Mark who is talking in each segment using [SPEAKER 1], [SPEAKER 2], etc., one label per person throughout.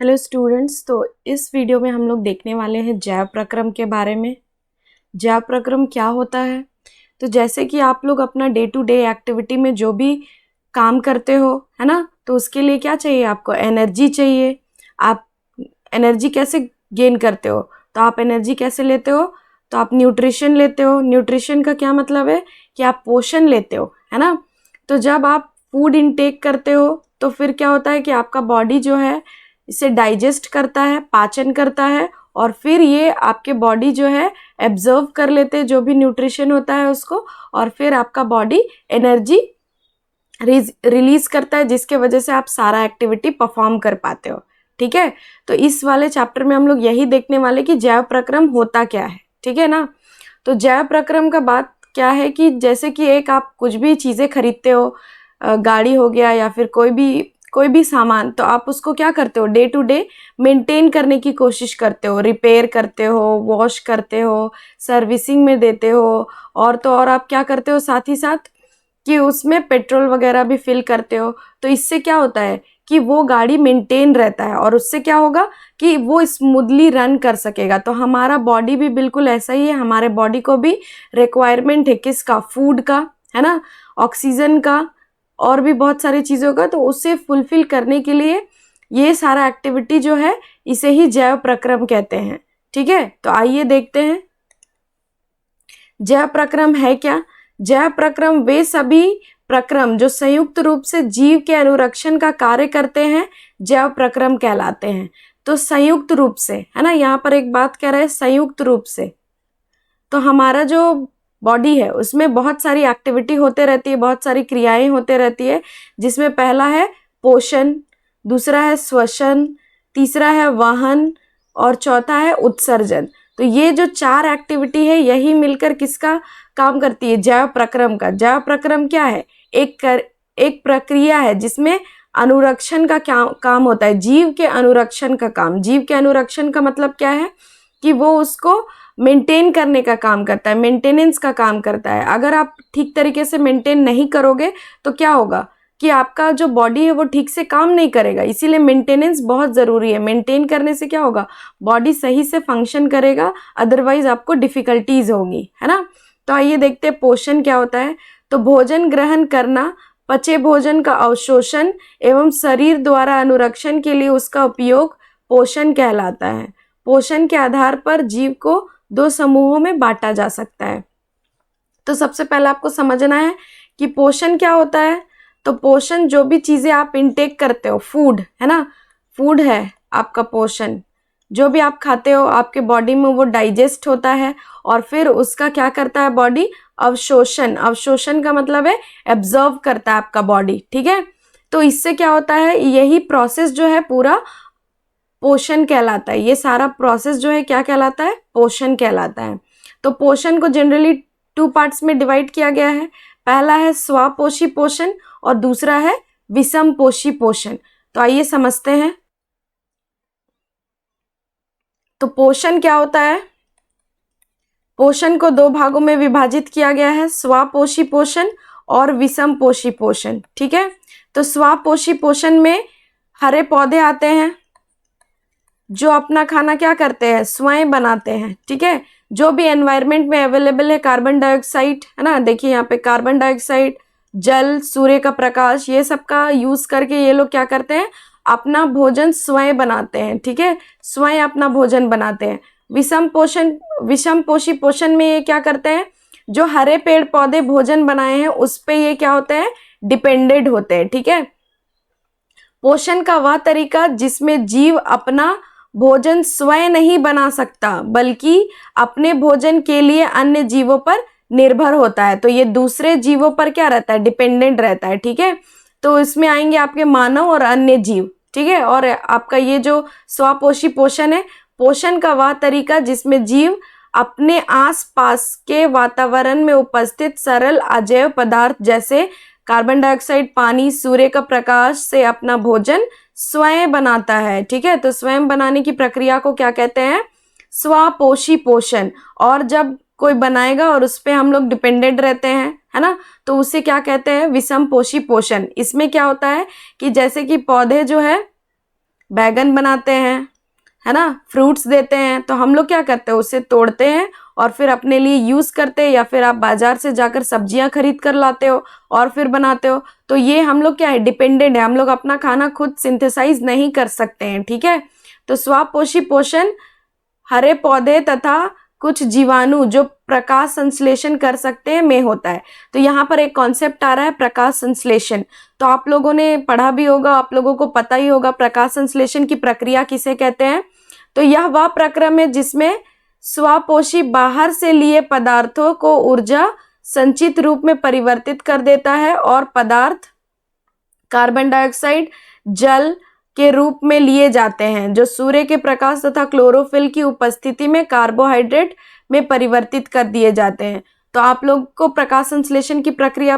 [SPEAKER 1] Hello students, तो इस video में हम लोग देखने वाले हैं जैव प्रक्रम के बारे में। जैव प्रक्रम क्या होता है? तो जैसे कि आप लोग अपना डे टू डे एक्टिविटी में जो भी काम करते हो, है ना, तो उसके लिए क्या चाहिए? आपको एनर्जी चाहिए। आप एनर्जी कैसे गेन करते हो? तो आप एनर्जी कैसे लेते हो? तो आप न्यूट्रिशन लेते हो। न्यूट्रिशन का क्या मतलब है? कि आप पोषण लेते हो, है ना। तो जब आप फूड इनटेक करते हो तो फिर क्या होता है कि आपका बॉडी जो है इसे डाइजेस्ट करता है, पाचन करता है, और फिर ये आपके बॉडी जो है एब्जर्व कर लेते हैं जो भी न्यूट्रिशन होता है उसको, और फिर आपका बॉडी एनर्जी रिलीज करता है, जिसके वजह से आप सारा एक्टिविटी परफॉर्म कर पाते हो। ठीक है, तो इस वाले चैप्टर में हम लोग यही देखने वाले कि जैव प्रक्रम होता क्या है। ठीक है ना। तो जैव प्रक्रम का बात क्या है कि जैसे कि एक आप कुछ भी चीज़ें खरीदते हो, गाड़ी हो गया या फिर कोई भी सामान, तो आप उसको क्या करते हो? डे टू डे मेंटेन करने की कोशिश करते हो, रिपेयर करते हो, वॉश करते हो, सर्विसिंग में देते हो, और तो और आप क्या करते हो साथ ही साथ कि उसमें पेट्रोल वगैरह भी फिल करते हो। तो इससे क्या होता है कि वो गाड़ी मेंटेन रहता है, और उससे क्या होगा कि वो स्मूथली रन कर सकेगा। तो हमारा बॉडी भी बिल्कुल ऐसा ही है। हमारे बॉडी को भी रिक्वायरमेंट है किसका? फूड का, है ना, ऑक्सीजन का, और भी बहुत सारी चीज़ों का। तो उसे फुलफिल करने के लिए ये सारा एक्टिविटी जो है इसे ही जैव प्रक्रम कहते हैं। ठीक है, तो आइए देखते हैं जैव प्रक्रम है क्या। जैव प्रक्रम वे सभी प्रक्रम जो संयुक्त रूप से जीव के अनुरक्षण का कार्य करते हैं, जैव प्रक्रम कहलाते हैं। तो संयुक्त रूप से, है ना, यहाँ पर एक बात कह रहा है संयुक्त रूप से। तो हमारा जो बॉडी है उसमें बहुत सारी एक्टिविटी होते रहती है, बहुत सारी क्रियाएं होते रहती है, जिसमें पहला है पोषण, दूसरा है श्वसन, तीसरा है वहन, और चौथा है उत्सर्जन। तो ये जो 4 एक्टिविटी है यही मिलकर किसका काम करती है? जैव प्रक्रम का। जैव प्रक्रम क्या है? एक प्रक्रिया है जिसमें अनुरक्षण का काम होता है, जीव के अनुरक्षण का काम। जीव के अनुरक्षण का मतलब क्या है? कि वो उसको मेंटेन करने का काम करता है, मेंटेनेंस का काम करता है। अगर आप ठीक तरीके से मेंटेन नहीं करोगे तो क्या होगा कि आपका जो बॉडी है वो ठीक से काम नहीं करेगा। इसीलिए मेंटेनेंस बहुत ज़रूरी है। मेंटेन करने से क्या होगा? बॉडी सही से फंक्शन करेगा, अदरवाइज आपको डिफ़िकल्टीज होगी, है ना। तो आइए देखते हैं पोषण क्या होता है। तो भोजन ग्रहण करना, पचे भोजन का अवशोषण एवं शरीर द्वारा अनुरक्षण के लिए उसका उपयोग पोषण कहलाता है। पोषण के आधार पर जीव को 2 समूहों में बांटा जा सकता है। तो सबसे पहले आपको समझना है कि पोषण क्या होता है। तो पोषण जो भी चीज़ें आप इनटेक करते हो, फूड, है ना, फूड है आपका पोषण। जो भी आप खाते हो आपके बॉडी में वो डाइजेस्ट होता है, और फिर उसका क्या करता है बॉडी? अवशोषण। अवशोषण का मतलब है एब्जॉर्व करता है आपका बॉडी। ठीक है, तो इससे क्या होता है? यही प्रोसेस जो है पूरा पोषण कहलाता है। ये सारा प्रोसेस जो है क्या कहलाता है? पोषण कहलाता है। तो पोषण को जनरली 2 पार्ट्स में डिवाइड किया गया है। पहला है स्वपोषी पोषण और दूसरा है विषमपोषी पोषण। तो आइए समझते हैं। तो पोषण क्या होता है? पोषण को 2 भागों में विभाजित किया गया है, स्वपोषी पोषण और विषमपोषी पोषण। ठीक है, तो स्वपोषी पोषण में हरे पौधे आते हैं जो अपना खाना क्या करते हैं? स्वयं बनाते हैं। ठीक है, जो भी एनवायरनमेंट में अवेलेबल है, कार्बन डाइऑक्साइड, है ना, देखिए यहाँ पे कार्बन डाइऑक्साइड, जल, सूर्य का प्रकाश, ये सब का यूज करके ये लोग क्या करते हैं? अपना भोजन स्वयं बनाते हैं। ठीक है, स्वयं अपना भोजन बनाते हैं। विषमपोषी पोषण में ये क्या करते हैं? जो हरे पेड़ पौधे भोजन बनाए हैं उस पे ये क्या होते हैं? डिपेंडेड होते हैं। ठीक है, पोषण का वह तरीका जिसमें जीव अपना भोजन स्वयं नहीं बना सकता, बल्कि अपने भोजन के लिए अन्य जीवों पर निर्भर होता है। तो ये दूसरे जीवों पर क्या रहता है? डिपेंडेंट रहता है। ठीक है, तो इसमें आएंगे आपके मानव और अन्य जीव। ठीक है, और आपका ये जो स्वपोषी पोषण है, पोषण का वह तरीका जिसमें जीव अपने आसपास के वातावरण में उपस्थित सरल अजैव पदार्थ जैसे कार्बन डाइऑक्साइड, पानी, सूर्य का प्रकाश से अपना भोजन स्वयं बनाता है। ठीक है, तो स्वयं बनाने की प्रक्रिया को क्या कहते हैं? स्वपोषी पोषण। और जब कोई बनाएगा और उस पर हम लोग डिपेंडेंट रहते हैं, है ना, तो उसे क्या कहते हैं? विषमपोषी पोषण। इसमें क्या होता है कि जैसे कि पौधे जो है बैगन बनाते हैं, है ना, फ्रूट्स देते हैं, तो हम लोग क्या करते हैं, उसे तोड़ते हैं और फिर अपने लिए यूज करते हैं, या फिर आप बाजार से जाकर सब्जियां खरीद कर लाते हो और फिर बनाते हो। तो ये हम लोग क्या है, डिपेंडेंट है, हम लोग अपना खाना खुद सिंथेसाइज नहीं कर सकते हैं, ठीक है। तो स्वापोषी पोषण हरे पौधे तथा कुछ जीवाणु जो प्रकाश संश्लेषण कर सकते हैं में होता है। तो यहाँ पर एक कॉन्सेप्ट आ रहा है प्रकाश संश्लेषण। तो आप लोगों ने पढ़ा भी होगा, आप लोगों को पता ही होगा प्रकाश संश्लेषण की प्रक्रिया किसे कहते हैं। तो यह वह प्रक्रम है जिसमें स्वापोषी बाहर से लिए पदार्थों को ऊर्जा संचित रूप में परिवर्तित कर देता है और पदार्थ कार्बन डाइऑक्साइड जल के रूप में लिए जाते हैं, जो सूर्य के प्रकाश तथा क्लोरोफिल की उपस्थिति में कार्बोहाइड्रेट में परिवर्तित कर दिए जाते हैं। तो आप लोग को प्रकाश संश्लेषण की प्रक्रिया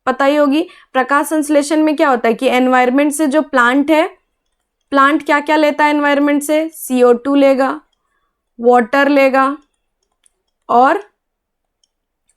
[SPEAKER 1] पता ही होगी। प्रकाश संश्लेषण में क्या होता है कि एनवायरनमेंट से जो प्लांट है, प्लांट क्या क्या लेता है एनवायरनमेंट से, CO2 लेगा, वाटर लेगा और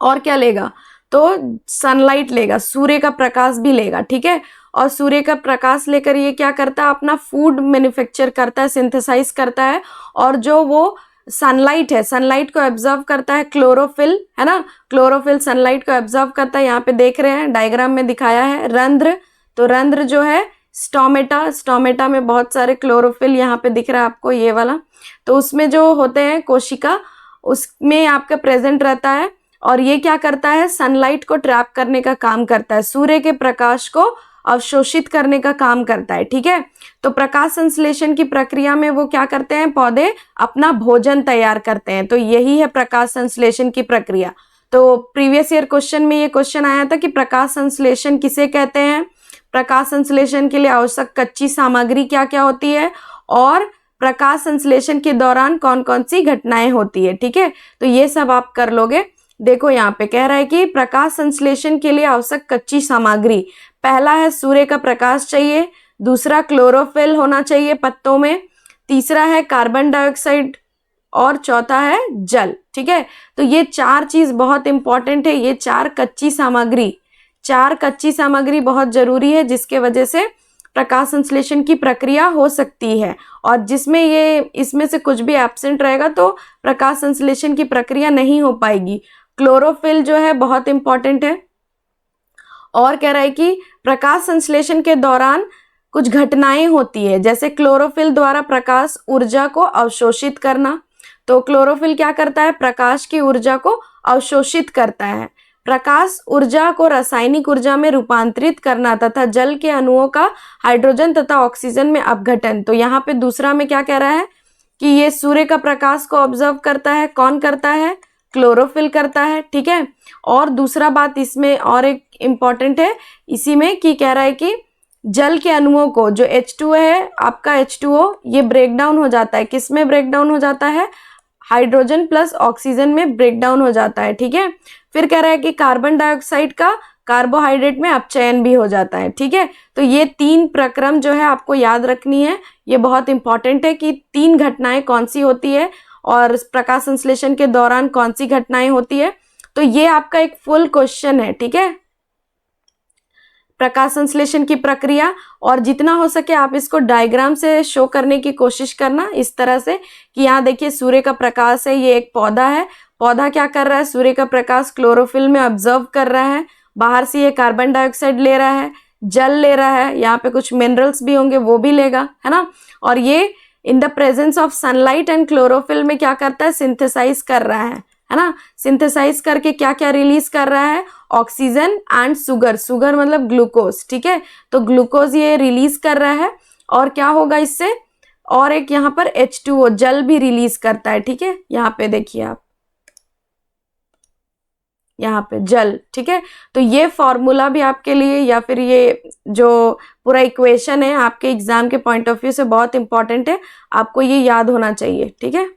[SPEAKER 1] क्या लेगा, तो सनलाइट लेगा, सूर्य का प्रकाश भी लेगा, ठीक है। और सूर्य का प्रकाश लेकर ये क्या करता है, अपना फूड मैन्युफैक्चर करता है, सिंथेसाइज करता है, और जो वो सनलाइट है, सनलाइट को एब्जॉर्व करता है क्लोरोफिल, है ना, क्लोरोफिल सनलाइट को एब्जॉर्व करता है। यहाँ पे देख रहे हैं डायग्राम में दिखाया है रंध्र, तो रंध्र जो है स्टोमेटा, स्टोमेटा में बहुत सारे क्लोरोफिल यहाँ पे दिख रहा है आपको, ये वाला, तो उसमें जो होते हैं कोशिका, उसमें आपका प्रेजेंट रहता है, और ये क्या करता है, सनलाइट को ट्रैप करने का काम करता है, सूर्य के प्रकाश को अवशोषित करने का काम करता है, ठीक है। तो प्रकाश संश्लेषण की प्रक्रिया में वो क्या करते हैं, पौधे अपना भोजन तैयार करते हैं, तो यही है प्रकाश संश्लेषण की प्रक्रिया। तो प्रीवियस ईयर क्वेश्चन में ये क्वेश्चन आया था कि प्रकाश संश्लेषण किसे कहते हैं, प्रकाश संश्लेषण के लिए आवश्यक कच्ची सामग्री क्या क्या होती है, और प्रकाश संश्लेषण के दौरान कौन कौन सी घटनाएं होती है, ठीक है। तो ये सब आप कर लोगे। देखो यहाँ पे कह रहा है कि प्रकाश संश्लेषण के लिए आवश्यक कच्ची सामग्री, पहला है सूर्य का प्रकाश चाहिए, दूसरा क्लोरोफिल होना चाहिए पत्तों में, तीसरा है कार्बन डाइऑक्साइड, और चौथा है जल, ठीक है। तो ये चार चीज बहुत इंपॉर्टेंट है, ये चार कच्ची सामग्री बहुत जरूरी है, जिसके वजह से प्रकाश संश्लेषण की प्रक्रिया हो सकती है, और जिसमें ये इसमें से कुछ भी एब्सेंट रहेगा तो प्रकाश संश्लेषण की प्रक्रिया नहीं हो पाएगी। क्लोरोफिल जो है बहुत इंपॉर्टेंट है। और कह रहा है कि प्रकाश संश्लेषण के दौरान कुछ घटनाएं होती है, जैसे क्लोरोफिल द्वारा प्रकाश ऊर्जा को अवशोषित करना। तो क्लोरोफिल क्या करता है, प्रकाश की ऊर्जा को अवशोषित करता है, प्रकाश ऊर्जा को रासायनिक ऊर्जा में रूपांतरित करना, तथा जल के अणुओं का हाइड्रोजन तथा ऑक्सीजन में अपघटन। तो यहाँ पे दूसरा में क्या कह रहा है कि ये सूर्य का प्रकाश को ऑब्जर्व करता है, कौन करता है, क्लोरोफिल करता है, ठीक है। और दूसरा बात इसमें और एक इम्पॉर्टेंट है इसी में कि कह रहा है कि जल के अणुओं को, जो H2 है आपका H2O, ये ब्रेक डाउन हो जाता है, किस में ब्रेक डाउन हो जाता है, हाइड्रोजन प्लस ऑक्सीजन में ब्रेक डाउन हो जाता है, ठीक है। फिर कह रहा है कि कार्बन डाइऑक्साइड का कार्बोहाइड्रेट में अपचयन भी हो जाता है, ठीक है। तो ये तीन प्रक्रम जो है आपको याद रखनी है, ये बहुत इंपॉर्टेंट है कि तीन घटनाएं कौन सी होती है और प्रकाश संश्लेषण के दौरान कौन सी घटनाएं होती है। तो ये आपका एक फुल क्वेश्चन है, ठीक है, प्रकाश संश्लेषण की प्रक्रिया। और जितना हो सके आप इसको डायग्राम से शो करने की कोशिश करना, इस तरह से कि यहाँ देखिए सूर्य का प्रकाश है, ये एक पौधा है, पौधा क्या कर रहा है, सूर्य का प्रकाश क्लोरोफिल में ऑब्जर्व कर रहा है, बाहर से ये कार्बन डाइऑक्साइड ले रहा है, जल ले रहा है, यहाँ पे कुछ मिनरल्स भी होंगे वो भी लेगा, है ना। और ये in the presence of sunlight and chlorophyll में क्या करता है, सिंथेसाइज कर रहा है ना। सिंथेसाइज करके क्या क्या रिलीज कर रहा है, ऑक्सीजन एंड सुगर, सुगर मतलब ग्लूकोज, ठीक है। तो ग्लूकोज ये रिलीज कर रहा है, और क्या होगा इससे, और एक यहाँ पर H2O जल भी रिलीज करता है, ठीक है। यहाँ पे देखिए आप, यहाँ पे जल, ठीक है। तो ये फॉर्मूला भी आपके लिए, या फिर ये जो पूरा इक्वेशन है आपके एग्जाम के पॉइंट ऑफ व्यू से बहुत इंपॉर्टेंट है, आपको ये याद होना चाहिए, ठीक है।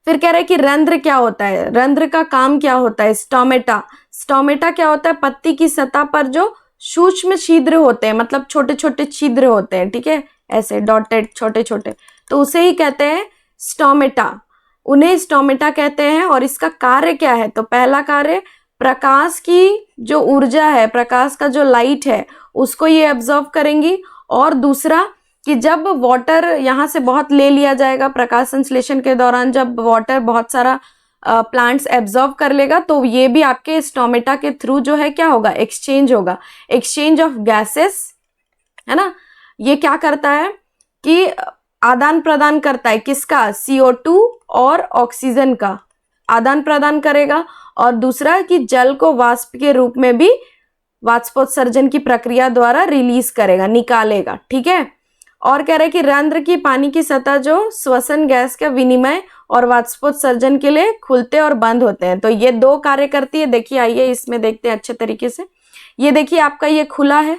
[SPEAKER 1] फिर कह रहे हैं कि रंध्र क्या होता है, रंध्र का काम क्या होता है, स्टोमेटा, स्टोमेटा क्या होता है, पत्ती की सतह पर जो सूक्ष्म छिद्र होते हैं, मतलब छोटे छोटे छिद्र होते हैं, ठीक है, ऐसे डॉटेड छोटे छोटे, तो उसे ही कहते हैं स्टोमेटा, उन्हें स्टोमेटा कहते हैं। और इसका कार्य क्या है, तो पहला कार्य प्रकाश की जो ऊर्जा है, प्रकाश का जो लाइट है उसको ये एब्जॉर्व करेंगी, और दूसरा कि जब वाटर यहाँ से बहुत ले लिया जाएगा प्रकाश संश्लेषण के दौरान, जब वाटर बहुत सारा प्लांट्स एब्जॉर्ब कर लेगा, तो ये भी आपके स्टोमेटा के थ्रू जो है क्या होगा, एक्सचेंज होगा, एक्सचेंज ऑफ गैसेस, है ना। ये क्या करता है कि आदान प्रदान करता है, किसका, CO2 और ऑक्सीजन का आदान प्रदान करेगा। और दूसरा कि जल को वाष्प के रूप में भी वाष्पोत्सर्जन की प्रक्रिया द्वारा रिलीज करेगा, निकालेगा, ठीक है। और कह रहे हैं कि रंध्र की पानी की सतह जो श्वसन गैस का विनिमय और वाष्पोत्सर्जन के लिए खुलते और बंद होते हैं। तो ये दो कार्य करती है। देखिए, आइए इसमें देखते हैं अच्छे तरीके से। ये देखिए आपका ये खुला है,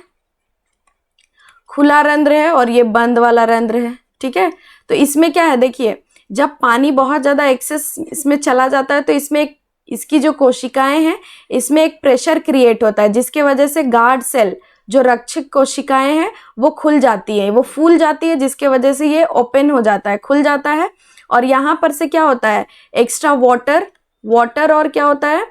[SPEAKER 1] खुला रंध्र है, और ये बंद वाला रंध्र है, ठीक है। तो इसमें क्या है, देखिए जब पानी बहुत ज्यादा एक्सेस इसमें चला जाता है तो इसमें एक, इसकी जो कोशिकाएं हैं इसमें एक प्रेशर क्रिएट होता है, जिसके वजह से गार्ड सेल जो रक्षक कोशिकाएं हैं वो खुल जाती है, वो फूल जाती है, जिसके वजह से ये ओपन हो जाता है, खुल जाता है। और यहाँ पर से क्या होता है, एक्स्ट्रा वाटर और क्या होता है,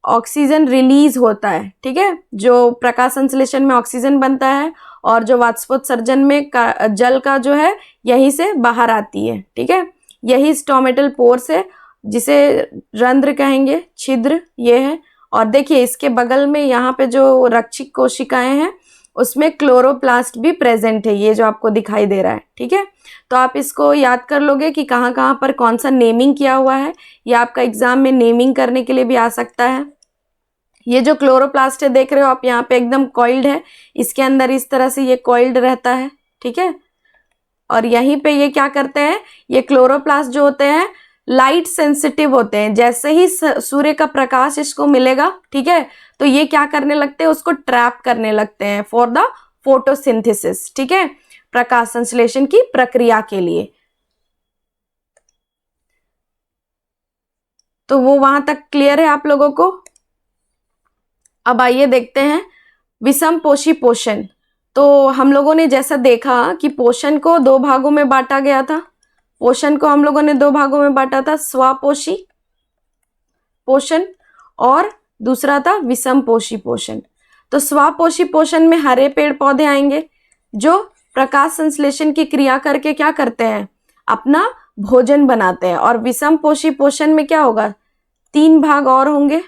[SPEAKER 1] ऑक्सीजन रिलीज होता है, ठीक है। जो प्रकाश संश्लेषण में ऑक्सीजन बनता है और जो वाष्पोत्सर्जन में जल का जो है यहीं से बाहर आती है, ठीक है। यही स्टोमेटल पोर्स है, जिसे रंध्र कहेंगे, छिद्र ये है। और देखिए इसके बगल में यहाँ पे जो रक्षक कोशिकाएं हैं उसमें क्लोरोप्लास्ट भी प्रेजेंट है, ये जो आपको दिखाई दे रहा है, ठीक है। तो आप इसको याद कर लोगे कि कहाँ कहाँ पर कौन सा नेमिंग किया हुआ है, ये आपका एग्जाम में नेमिंग करने के लिए भी आ सकता है। ये जो क्लोरोप्लास्ट है देख रहे हो आप, यहाँ पे एकदम कॉइल्ड है, इसके अंदर इस तरह से ये कॉइल्ड रहता है, ठीक है। और यहीं पे ये क्या करते हैं, ये क्लोरोप्लास्ट जो होते हैं लाइट सेंसिटिव होते हैं, जैसे ही सूर्य का प्रकाश इसको मिलेगा, ठीक है, तो ये क्या करने लगते हैं, उसको ट्रैप करने लगते हैं फॉर द फोटोसिंथेसिस, ठीक है, प्रकाश संश्लेषण की प्रक्रिया के लिए। तो वो वहां तक क्लियर है आप लोगों को। अब आइए देखते हैं विषम पोषी पोषण। तो हम लोगों ने जैसा देखा कि पोषण को दो भागों में बांटा गया था, पोषण को हम लोगों ने दो भागों में बांटा था, स्वपोषी पोषण और दूसरा था विषम पोषी पोषण। तो स्वपोषी पोषण में हरे पेड़ पौधे आएंगे जो प्रकाश संश्लेषण की क्रिया करके क्या करते हैं, अपना भोजन बनाते हैं। और विषम पोषी पोषण में क्या होगा, तीन भाग और होंगे।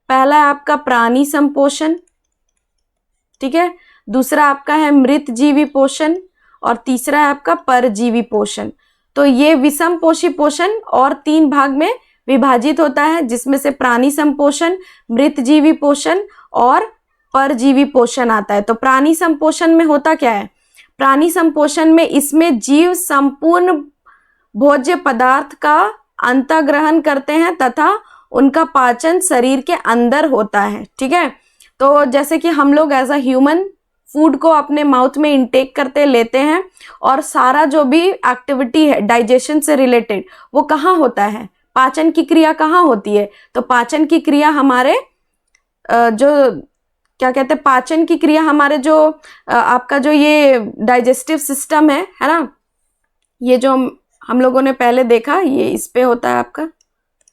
[SPEAKER 1] पहला है आपका प्राणी संपोषण, ठीक है, दूसरा आपका है मृत जीवी पोषण और तीसरा है आपका परजीवी पोषण। तो ये विषम पोषी पोषण और तीन भाग में विभाजित होता है, जिसमें से प्राणी संपोषण, मृत जीवी पोषण और परजीवी पोषण आता है। तो प्राणी संपोषण में होता क्या है, प्राणी संपोषण में इसमें जीव संपूर्ण भोज्य पदार्थ का अंतःग्रहण करते हैं तथा उनका पाचन शरीर के अंदर होता है, ठीक है। तो जैसे कि हम लोग एज अ ह्यूमन फूड को अपने माउथ में इंटेक करते लेते हैं, और सारा जो भी एक्टिविटी है डाइजेशन से रिलेटेड वो कहाँ होता है, पाचन की क्रिया कहाँ होती है। तो पाचन की क्रिया हमारे जो क्या कहते हैं, पाचन की क्रिया हमारे जो आपका जो ये डाइजेस्टिव सिस्टम है ना, ये जो हम लोगों ने पहले देखा, ये इस पे होता है आपका,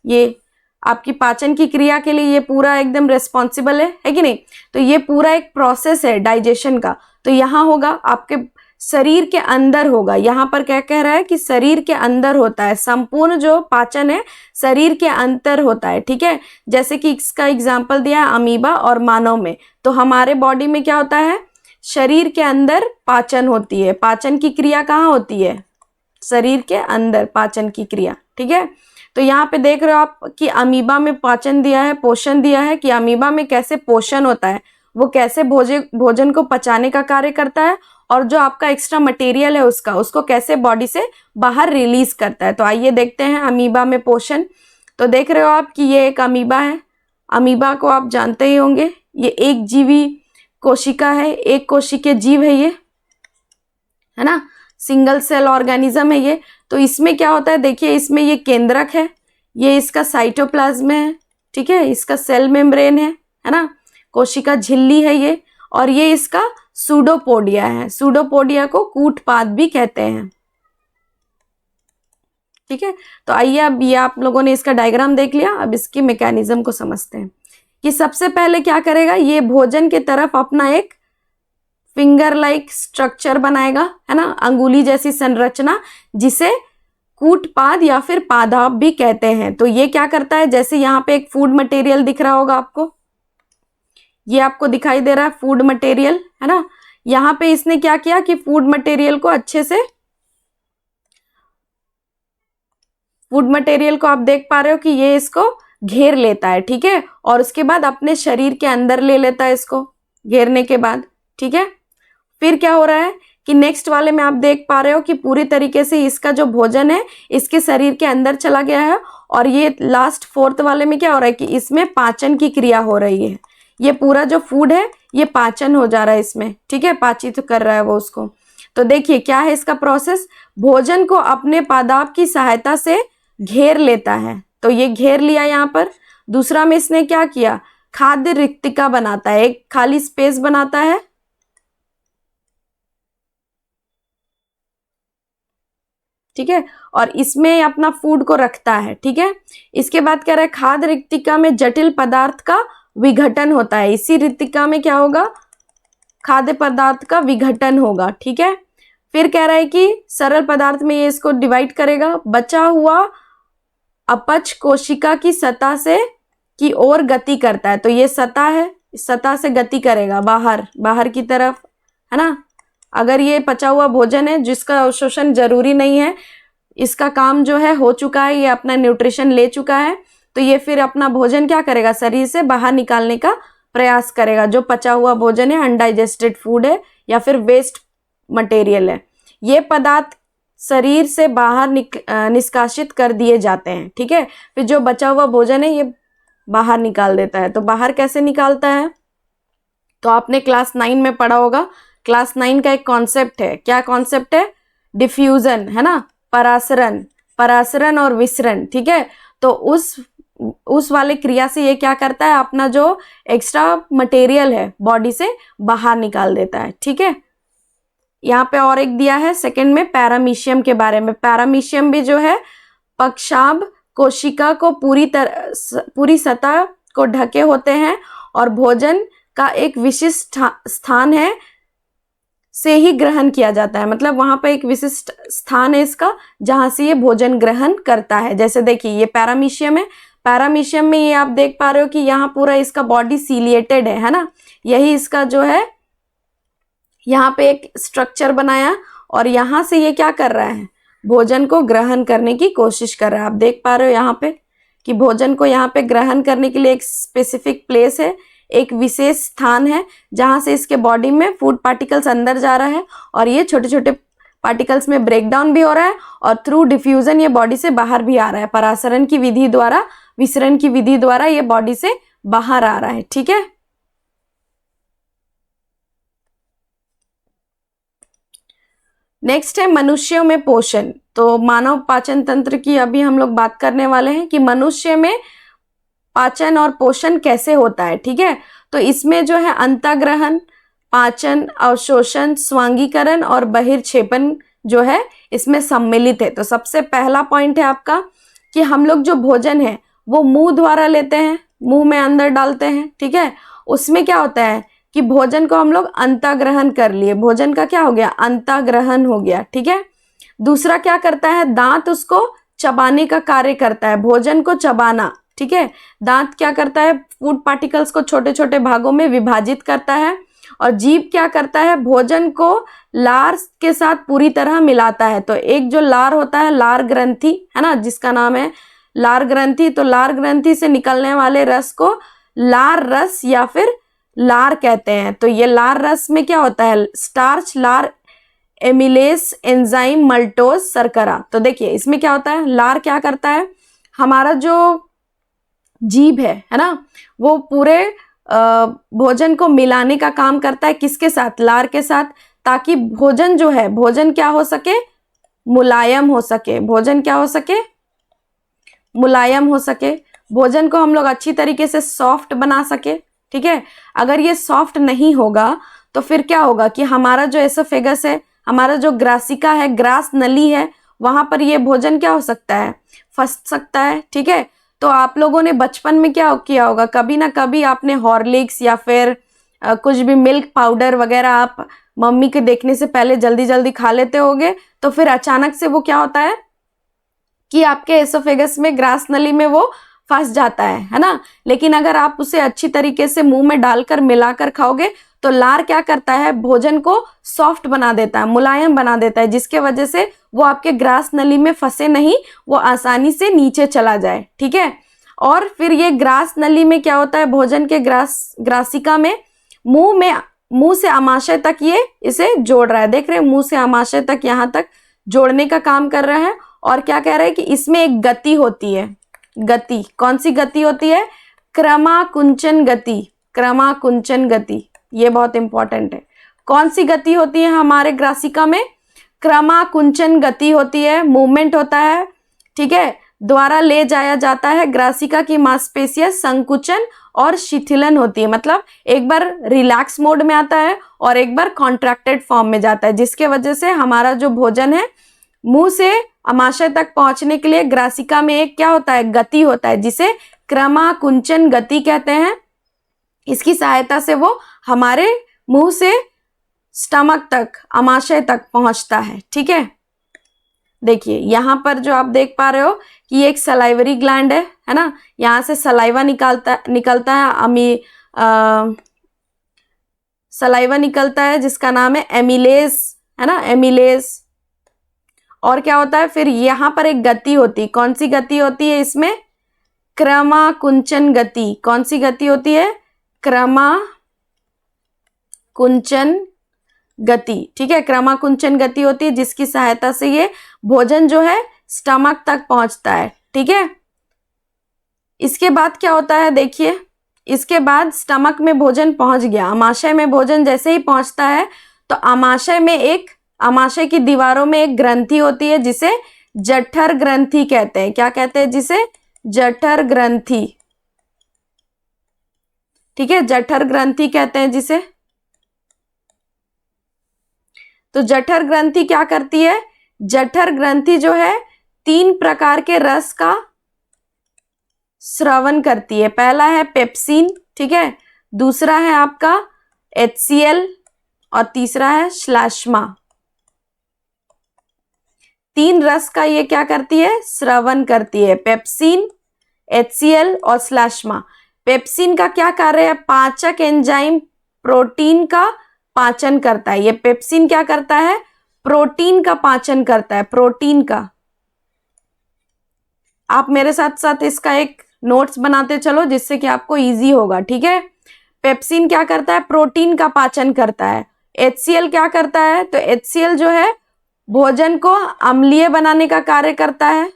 [SPEAKER 1] ये आपकी पाचन की क्रिया के लिए ये पूरा एकदम रेस्पॉन्सिबल है कि नहीं। तो ये पूरा एक प्रोसेस है डाइजेशन का। तो यहाँ होगा आपके शरीर के अंदर होगा, यहाँ पर क्या कह रहा है कि शरीर के अंदर होता है, संपूर्ण जो पाचन है शरीर के अंदर होता है, ठीक है। जैसे कि इसका एग्जाम्पल दिया है अमीबा और मानव में। तो हमारे बॉडी में क्या होता है, शरीर के अंदर पाचन होती है। पाचन की क्रिया कहाँ होती है, शरीर के अंदर पाचन की क्रिया, ठीक है। तो यहाँ पे देख रहे हो आप कि अमीबा में पाचन दिया है, पोषण दिया है कि अमीबा में कैसे पोषण होता है, वो कैसे भोजन को पचाने का कार्य करता है, और जो आपका एक्स्ट्रा मटेरियल है उसको कैसे बॉडी से बाहर रिलीज करता है। तो आइए देखते हैं अमीबा में पोषण। तो देख रहे हो आप कि ये एक अमीबा है। अमीबा को आप जानते ही होंगे, ये एक जीवी कोशिका है, एक कोशिकीय जीव है ये, है ना, सिंगल सेल ऑर्गेनिज्म है ये। तो इसमें क्या होता है, देखिए इसमें ये केंद्रक है, ये इसका साइटोप्लाज्म है, ठीक है, इसका सेल मेम्ब्रेन है ना, कोशिका झिल्ली है ये, और ये इसका सूडोपोडिया है। सूडोपोडिया को कूटपाद भी कहते हैं, ठीक है। तो आइए अब ये आप लोगों ने इसका डायग्राम देख लिया, अब इसकी मैकेनिज्म को समझते हैं कि सबसे पहले क्या करेगा, ये भोजन की तरफ अपना एक फिंगर लाइक स्ट्रक्चर बनाएगा, है ना, अंगुली जैसी संरचना, जिसे कूटपाद या फिर पादाप भी कहते हैं। तो ये क्या करता है, जैसे यहाँ पे एक फूड मटेरियल दिख रहा होगा आपको, ये आपको दिखाई दे रहा है फूड मटेरियल, है ना। यहाँ पे इसने क्या किया कि फूड मटेरियल को अच्छे से, फूड मटेरियल को आप देख पा रहे हो कि ये इसको घेर लेता है, ठीक है, और उसके बाद अपने शरीर के अंदर ले लेता है इसको घेरने के बाद, ठीक है। फिर क्या हो रहा है कि नेक्स्ट वाले में आप देख पा रहे हो कि पूरी तरीके से इसका जो भोजन है इसके शरीर के अंदर चला गया है, और ये लास्ट फोर्थ वाले में क्या हो रहा है कि इसमें पाचन की क्रिया हो रही है। ये पूरा जो फूड है ये पाचन हो जा रहा है इसमें, ठीक है, पाचित कर रहा है वो उसको। तो देखिए क्या है इसका प्रोसेस, भोजन को अपने पादाप की सहायता से घेर लेता है। तो ये घेर लिया यहाँ पर। दूसरा में इसने क्या किया, खाद्य रिक्तिका बनाता है, एक खाली स्पेस बनाता है, ठीक है, और इसमें अपना फूड को रखता है, ठीक है। इसके बाद कह रहा है खाद्य रिक्तिका में जटिल पदार्थ का विघटन होता है। इसी रिक्तिका में क्या होगा, खाद्य पदार्थ का विघटन होगा, ठीक है। फिर कह रहा है कि सरल पदार्थ में ये इसको डिवाइड करेगा। बचा हुआ अपच कोशिका की सतह से की ओर गति करता है। तो ये सतह है, सतह से गति करेगा बाहर, बाहर की तरफ, है ना। अगर ये पचा हुआ भोजन है जिसका अवशोषण जरूरी नहीं है, इसका काम जो है हो चुका है, ये अपना न्यूट्रिशन ले चुका है, तो ये फिर अपना भोजन क्या करेगा, शरीर से बाहर निकालने का प्रयास करेगा। जो पचा हुआ भोजन है, अनडाइजेस्टेड फूड है या फिर वेस्ट मटेरियल है, ये पदार्थ शरीर से बाहर निष्कासित कर दिए जाते हैं, ठीक है। फिर जो बचा हुआ भोजन है ये बाहर निकाल देता है। तो बाहर कैसे निकालता है, तो आपने क्लास 9 में पढ़ा होगा। क्लास 9 का एक कॉन्सेप्ट है, क्या कॉन्सेप्ट है, डिफ्यूजन, है ना, परासरण, परासरण और विसरण, ठीक है। तो उस वाले क्रिया से ये क्या करता है, अपना जो एक्स्ट्रा मटेरियल है बॉडी से बाहर निकाल देता है, ठीक है। यहाँ पे और एक दिया है सेकंड में पैरामीशियम के बारे में। पैरामीशियम भी जो है पक्षाभ कोशिका को पूरी सतह को ढके होते हैं, और भोजन का एक विशिष्ट स्थान है से ही ग्रहण किया जाता है। मतलब वहां पे एक विशिष्ट स्थान है इसका जहां से ये भोजन ग्रहण करता है। जैसे देखिए ये पैरामीशियम है, पैरामीशियम में ये आप देख पा रहे हो कि यहाँ पूरा इसका बॉडी सीलिएटेड है ना, यही इसका जो है यहाँ पे एक स्ट्रक्चर बनाया, और यहाँ से ये क्या कर रहा है, भोजन को ग्रहण करने की कोशिश कर रहा है। आप देख पा रहे हो यहाँ पे कि भोजन को यहाँ पे ग्रहण करने के लिए एक स्पेसिफिक प्लेस है, एक विशेष स्थान है जहां से इसके बॉडी में फूड पार्टिकल्स अंदर जा रहा है, और ये छोटे छोटे पार्टिकल्स में ब्रेक डाउन भी हो रहा है, और थ्रू डिफ्यूजन ये बॉडी से बाहर भी आ रहा है। परासरण की विधि द्वारा, विसरण की विधि द्वारा ये बॉडी से बाहर आ रहा है, ठीक है। नेक्स्ट है मनुष्यों में पोषण। तो मानव पाचन तंत्र की अभी हम लोग बात करने वाले हैं कि मनुष्य में पाचन और पोषण कैसे होता है, ठीक है। तो इसमें जो है अंतःग्रहण, पाचन, अवशोषण, स्वांगीकरण और बहिर्क्षेपण जो है इसमें सम्मिलित है। तो सबसे पहला पॉइंट है आपका कि हम लोग जो भोजन है वो मुंह द्वारा लेते हैं, मुंह में अंदर डालते हैं, ठीक है। उसमें क्या होता है कि भोजन को हम लोग अंतःग्रहण कर लिए, भोजन का क्या हो गया, अंतःग्रहण हो गया, ठीक है। दूसरा क्या करता है, दांत उसको चबाने का कार्य करता है, भोजन को चबाना, ठीक है। दांत क्या करता है, फूड पार्टिकल्स को छोटे छोटे भागों में विभाजित करता है, और जीभ क्या करता है, भोजन को लार के साथ पूरी तरह मिलाता है। तो एक जो लार होता है, लार ग्रंथि, है ना, जिसका नाम है लार ग्रंथि, तो लार ग्रंथि से निकलने वाले रस को लार रस या फिर लार कहते हैं। तो ये लार रस में क्या होता है, स्टार्च, लार एमिलेस, एंजाइम, मल्टोज, शर्करा। तो देखिए इसमें क्या होता है, लार क्या करता है, हमारा जो जीभ है ना, वो पूरे भोजन को मिलाने का काम करता है, किसके साथ, लार के साथ, ताकि भोजन जो है, भोजन क्या हो सके, मुलायम हो सके, भोजन क्या हो सके, मुलायम हो सके, भोजन को हम लोग अच्छी तरीके से सॉफ्ट बना सके, ठीक है। अगर ये सॉफ्ट नहीं होगा तो फिर क्या होगा कि हमारा जो एसोफेगस है, हमारा जो ग्रासिका है, ग्रास नली है, वहां पर ये भोजन क्या हो सकता है, फंस सकता है, ठीक है। तो आप लोगों ने बचपन में क्या किया होगा, कभी ना कभी आपने हॉर्लिक्स या फिर कुछ भी मिल्क पाउडर वगैरह आप मम्मी के देखने से पहले जल्दी जल्दी खा लेते होगे, तो फिर अचानक से वो क्या होता है कि आपके एसोफेगस में, ग्रास नली में वो फंस जाता है ना। लेकिन अगर आप उसे अच्छी तरीके से मुंह में डालकर मिलाकर खाओगे तो लार क्या करता है, भोजन को सॉफ्ट बना देता है, मुलायम बना देता है, जिसके वजह से वो आपके ग्रास नली में फंसे नहीं, वो आसानी से नीचे चला जाए। ठीक है। और फिर ये ग्रास नली में क्या होता है, भोजन के ग्रासिका में मुंह से आमाशय तक ये इसे जोड़ रहा है। देख रहे हैं, मुंह से आमाशय तक यहाँ तक जोड़ने का काम कर रहा है। और क्या कह रहा है कि इसमें एक गति होती है। गति, कौन सी गति होती है? क्रमाकुंचन गति। क्रमाकुंचन गति, ये बहुत इंपॉर्टेंट है। कौन सी गति होती है हमारे ग्रासिका में? क्रमाकुंचन गति होती है, मूवमेंट होता है। ठीक है, द्वारा ले जाया जाता है। ग्रासिका की मांसपेशियां संकुचन और शिथिलन होती है, मतलब एक बार रिलैक्स मोड में आता है और एक बार कॉन्ट्रैक्टेड फॉर्म में जाता है, जिसके वजह से हमारा जो भोजन है मुंह से आमाशय तक पहुंचने के लिए ग्रासिका में एक क्या होता है, गति होता है, जिसे क्रमाकुंचन गति कहते हैं। इसकी सहायता से वो हमारे मुंह से स्टमक तक, आमाशय तक पहुंचता है। ठीक है। देखिए यहाँ पर जो आप देख पा रहे हो कि ये एक सलाइवरी ग्लैंड है ना, यहाँ से सलाइवा निकलता है, सलाइवा निकलता है जिसका नाम है एमिलेज, है ना, एमिलेज। और क्या होता है, फिर यहाँ पर एक गति होती है। कौन सी गति होती है इसमें? क्रमाकुंचन गति। कौन सी गति होती है? क्रमाकुंचन गति। ठीक है, क्रमाकुंचन गति होती है, जिसकी सहायता से ये भोजन जो है स्टमक तक पहुंचता है। ठीक है। इसके बाद क्या होता है, देखिए, इसके बाद स्टमक में भोजन पहुंच गया, आमाशय में भोजन जैसे ही पहुंचता है तो आमाशय की दीवारों में एक ग्रंथि होती है जिसे जठर ग्रंथि कहते हैं। क्या कहते हैं? जिसे जठर ग्रंथि। ठीक है, जठर ग्रंथि कहते हैं जिसे। तो जठर ग्रंथि क्या करती है? जठर ग्रंथि जो है 3 प्रकार के रस का स्रवन करती है। पहला है पेप्सिन, ठीक है, दूसरा है आपका HCl और तीसरा है श्लेष्मा। 3 रस का ये क्या करती है? स्रवन करती है। पेप्सिन, HCl और श्लेष्मा। पेप्सिन का क्या कार्य है? पाचक एंजाइम प्रोटीन का पाचन करता है। ये पेप्सिन क्या करता है? प्रोटीन का पाचन करता है, प्रोटीन का। आप मेरे साथ साथ इसका एक नोट्स बनाते चलो जिससे कि आपको इजी होगा। ठीक है, पेप्सिन क्या करता है? प्रोटीन का पाचन करता है। HCl क्या करता है? तो HCl जो है भोजन को अम्लीय बनाने का कार्य करता है,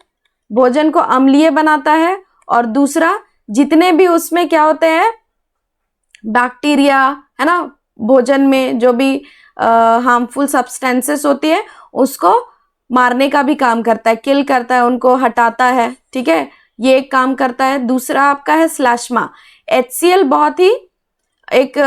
[SPEAKER 1] भोजन को अम्लीय बनाता है। और दूसरा, जितने भी उसमें क्या होते हैं बैक्टीरिया, है ना, भोजन में जो भी हार्मफुल सब्सटेंसेस होती है उसको मारने का भी काम करता है, किल करता है, उनको हटाता है। ठीक है, ये एक काम करता है। दूसरा आपका है श्लेष्मा। HCl बहुत ही एक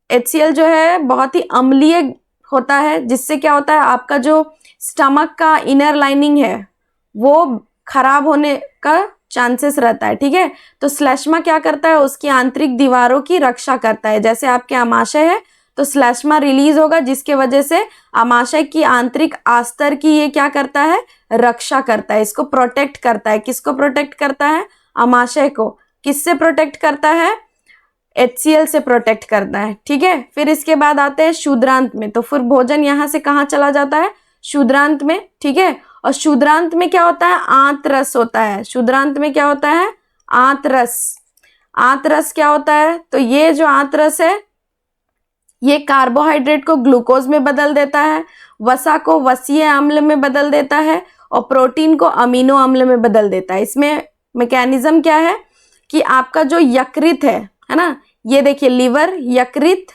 [SPEAKER 1] HCl जो है बहुत ही अम्लीय होता है, जिससे क्या होता है आपका जो स्टमक का इनर लाइनिंग है वो खराब होने का चांसेस रहता है। ठीक है, तो श्लेष्मा क्या करता है? उसकी आंतरिक दीवारों की रक्षा करता है। जैसे आपके आमाशय है तो श्लेष्मा रिलीज होगा, जिसके वजह से आमाशय की आंतरिक आस्तर की ये क्या करता है? रक्षा करता है, इसको प्रोटेक्ट करता है। किसको प्रोटेक्ट करता है? आमाशय को। किससे प्रोटेक्ट करता है? HCl से प्रोटेक्ट करता है। ठीक है, फिर इसके बाद आते हैं शूद्रांत में। तो फिर भोजन यहाँ से कहाँ चला जाता है? शूद्रांत में। ठीक है, और शूद्रांत में क्या होता है? आंतरस होता है। शूद्रांत में क्या होता है? आंतरस। आंतरस क्या होता है? तो ये जो आंतरस है ये कार्बोहाइड्रेट को ग्लूकोज में बदल देता है, वसा को वसीय अम्ल में बदल देता है और प्रोटीन को अमीनो अम्ल में बदल देता है। इसमें मैकेनिज्म क्या है कि आपका जो यकृत है ना, ये देखिए लिवर, यकृत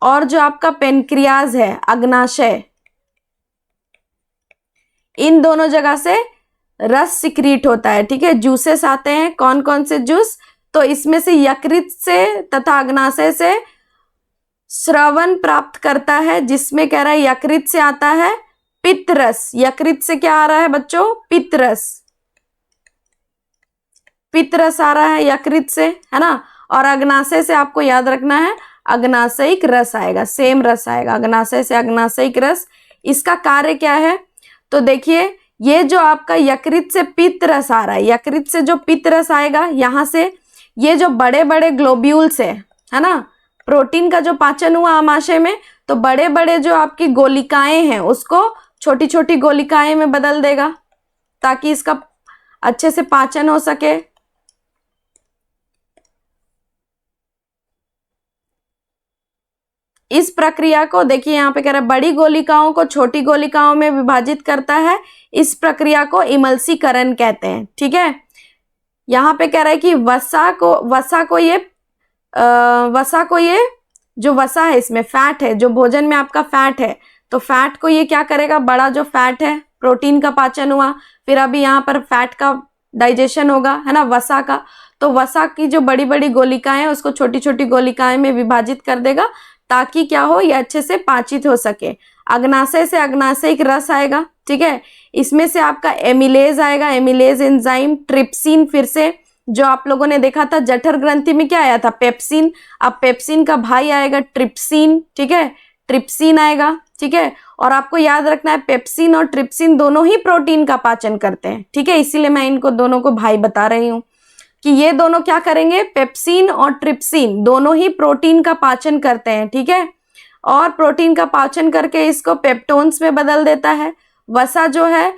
[SPEAKER 1] और जो आपका पेनक्रियाज है, अग्नाशय, इन दोनों जगह से रस सिक्रीट होता है। ठीक है, जूसेस आते हैं। कौन कौन से जूस? तो इसमें से यकृत से तथा अग्नाशय से स्रवन प्राप्त करता है, जिसमें कह रहा है यकृत से आता है पित्तरस। यकृत से क्या आ रहा है बच्चों? पित्तरस। पित्तरस आ रहा है यकृत से, है ना। और अग्नाशय से आपको याद रखना है, अग्नाशयिक रस आएगा, सेम रस आएगा, अग्नाशय से अग्नाशयिक रस। इसका कार्य क्या है? तो देखिए ये जो आपका यकृत से पित्त रस आ रहा है, यकृत से जो पित्त रस आएगा यहाँ से, ये जो बड़े बड़े ग्लोब्यूल्स है ना, प्रोटीन का जो पाचन हुआ आमाशय में, तो बड़े बड़े जो आपकी गोलिकाएं हैं उसको छोटी छोटी गोलिकाएं में बदल देगा ताकि इसका अच्छे से पाचन हो सके। इस प्रक्रिया को देखिए यहाँ पे कह रहा है बड़ी गोलिकाओं को छोटी गोलिकाओं में विभाजित करता है, इस प्रक्रिया को इमल्सीकरण कहते हैं। ठीक है, यहाँ पे कह रहा है कि वसा को ये जो वसा है इसमें फैट है, जो भोजन में आपका फैट है, तो फैट को ये क्या करेगा, बड़ा जो फैट है, प्रोटीन का पाचन हुआ, फिर अभी यहाँ पर फैट का डाइजेशन होगा, है ना, वसा का, तो वसा की जो बड़ी बड़ी गोलिकाएं हैं उसको छोटी छोटी गोलिकाएं में विभाजित कर देगा ताकि क्या हो, ये अच्छे से पाचित हो सके। अग्नाशय से अग्नाशयिक रस आएगा। ठीक है, इसमें से आपका एमिलेज आएगा, एमिलेज एंजाइम, ट्रिप्सिन, फिर से जो आप लोगों ने देखा था जठर ग्रंथि में क्या आया था, पेप्सिन, अब पेप्सिन का भाई आएगा ट्रिप्सिन। ठीक है, ट्रिप्सिन आएगा। ठीक है, और आपको याद रखना है पेप्सिन और ट्रिप्सिन दोनों ही प्रोटीन का पाचन करते हैं। ठीक है, इसीलिए मैं इनको दोनों को भाई बता रही हूँ कि ये दोनों क्या करेंगे, पेप्सिन और ट्रिप्सिन दोनों ही प्रोटीन का पाचन करते हैं। ठीक है, और प्रोटीन का पाचन करके इसको पेप्टोन्स में बदल देता है। वसा जो है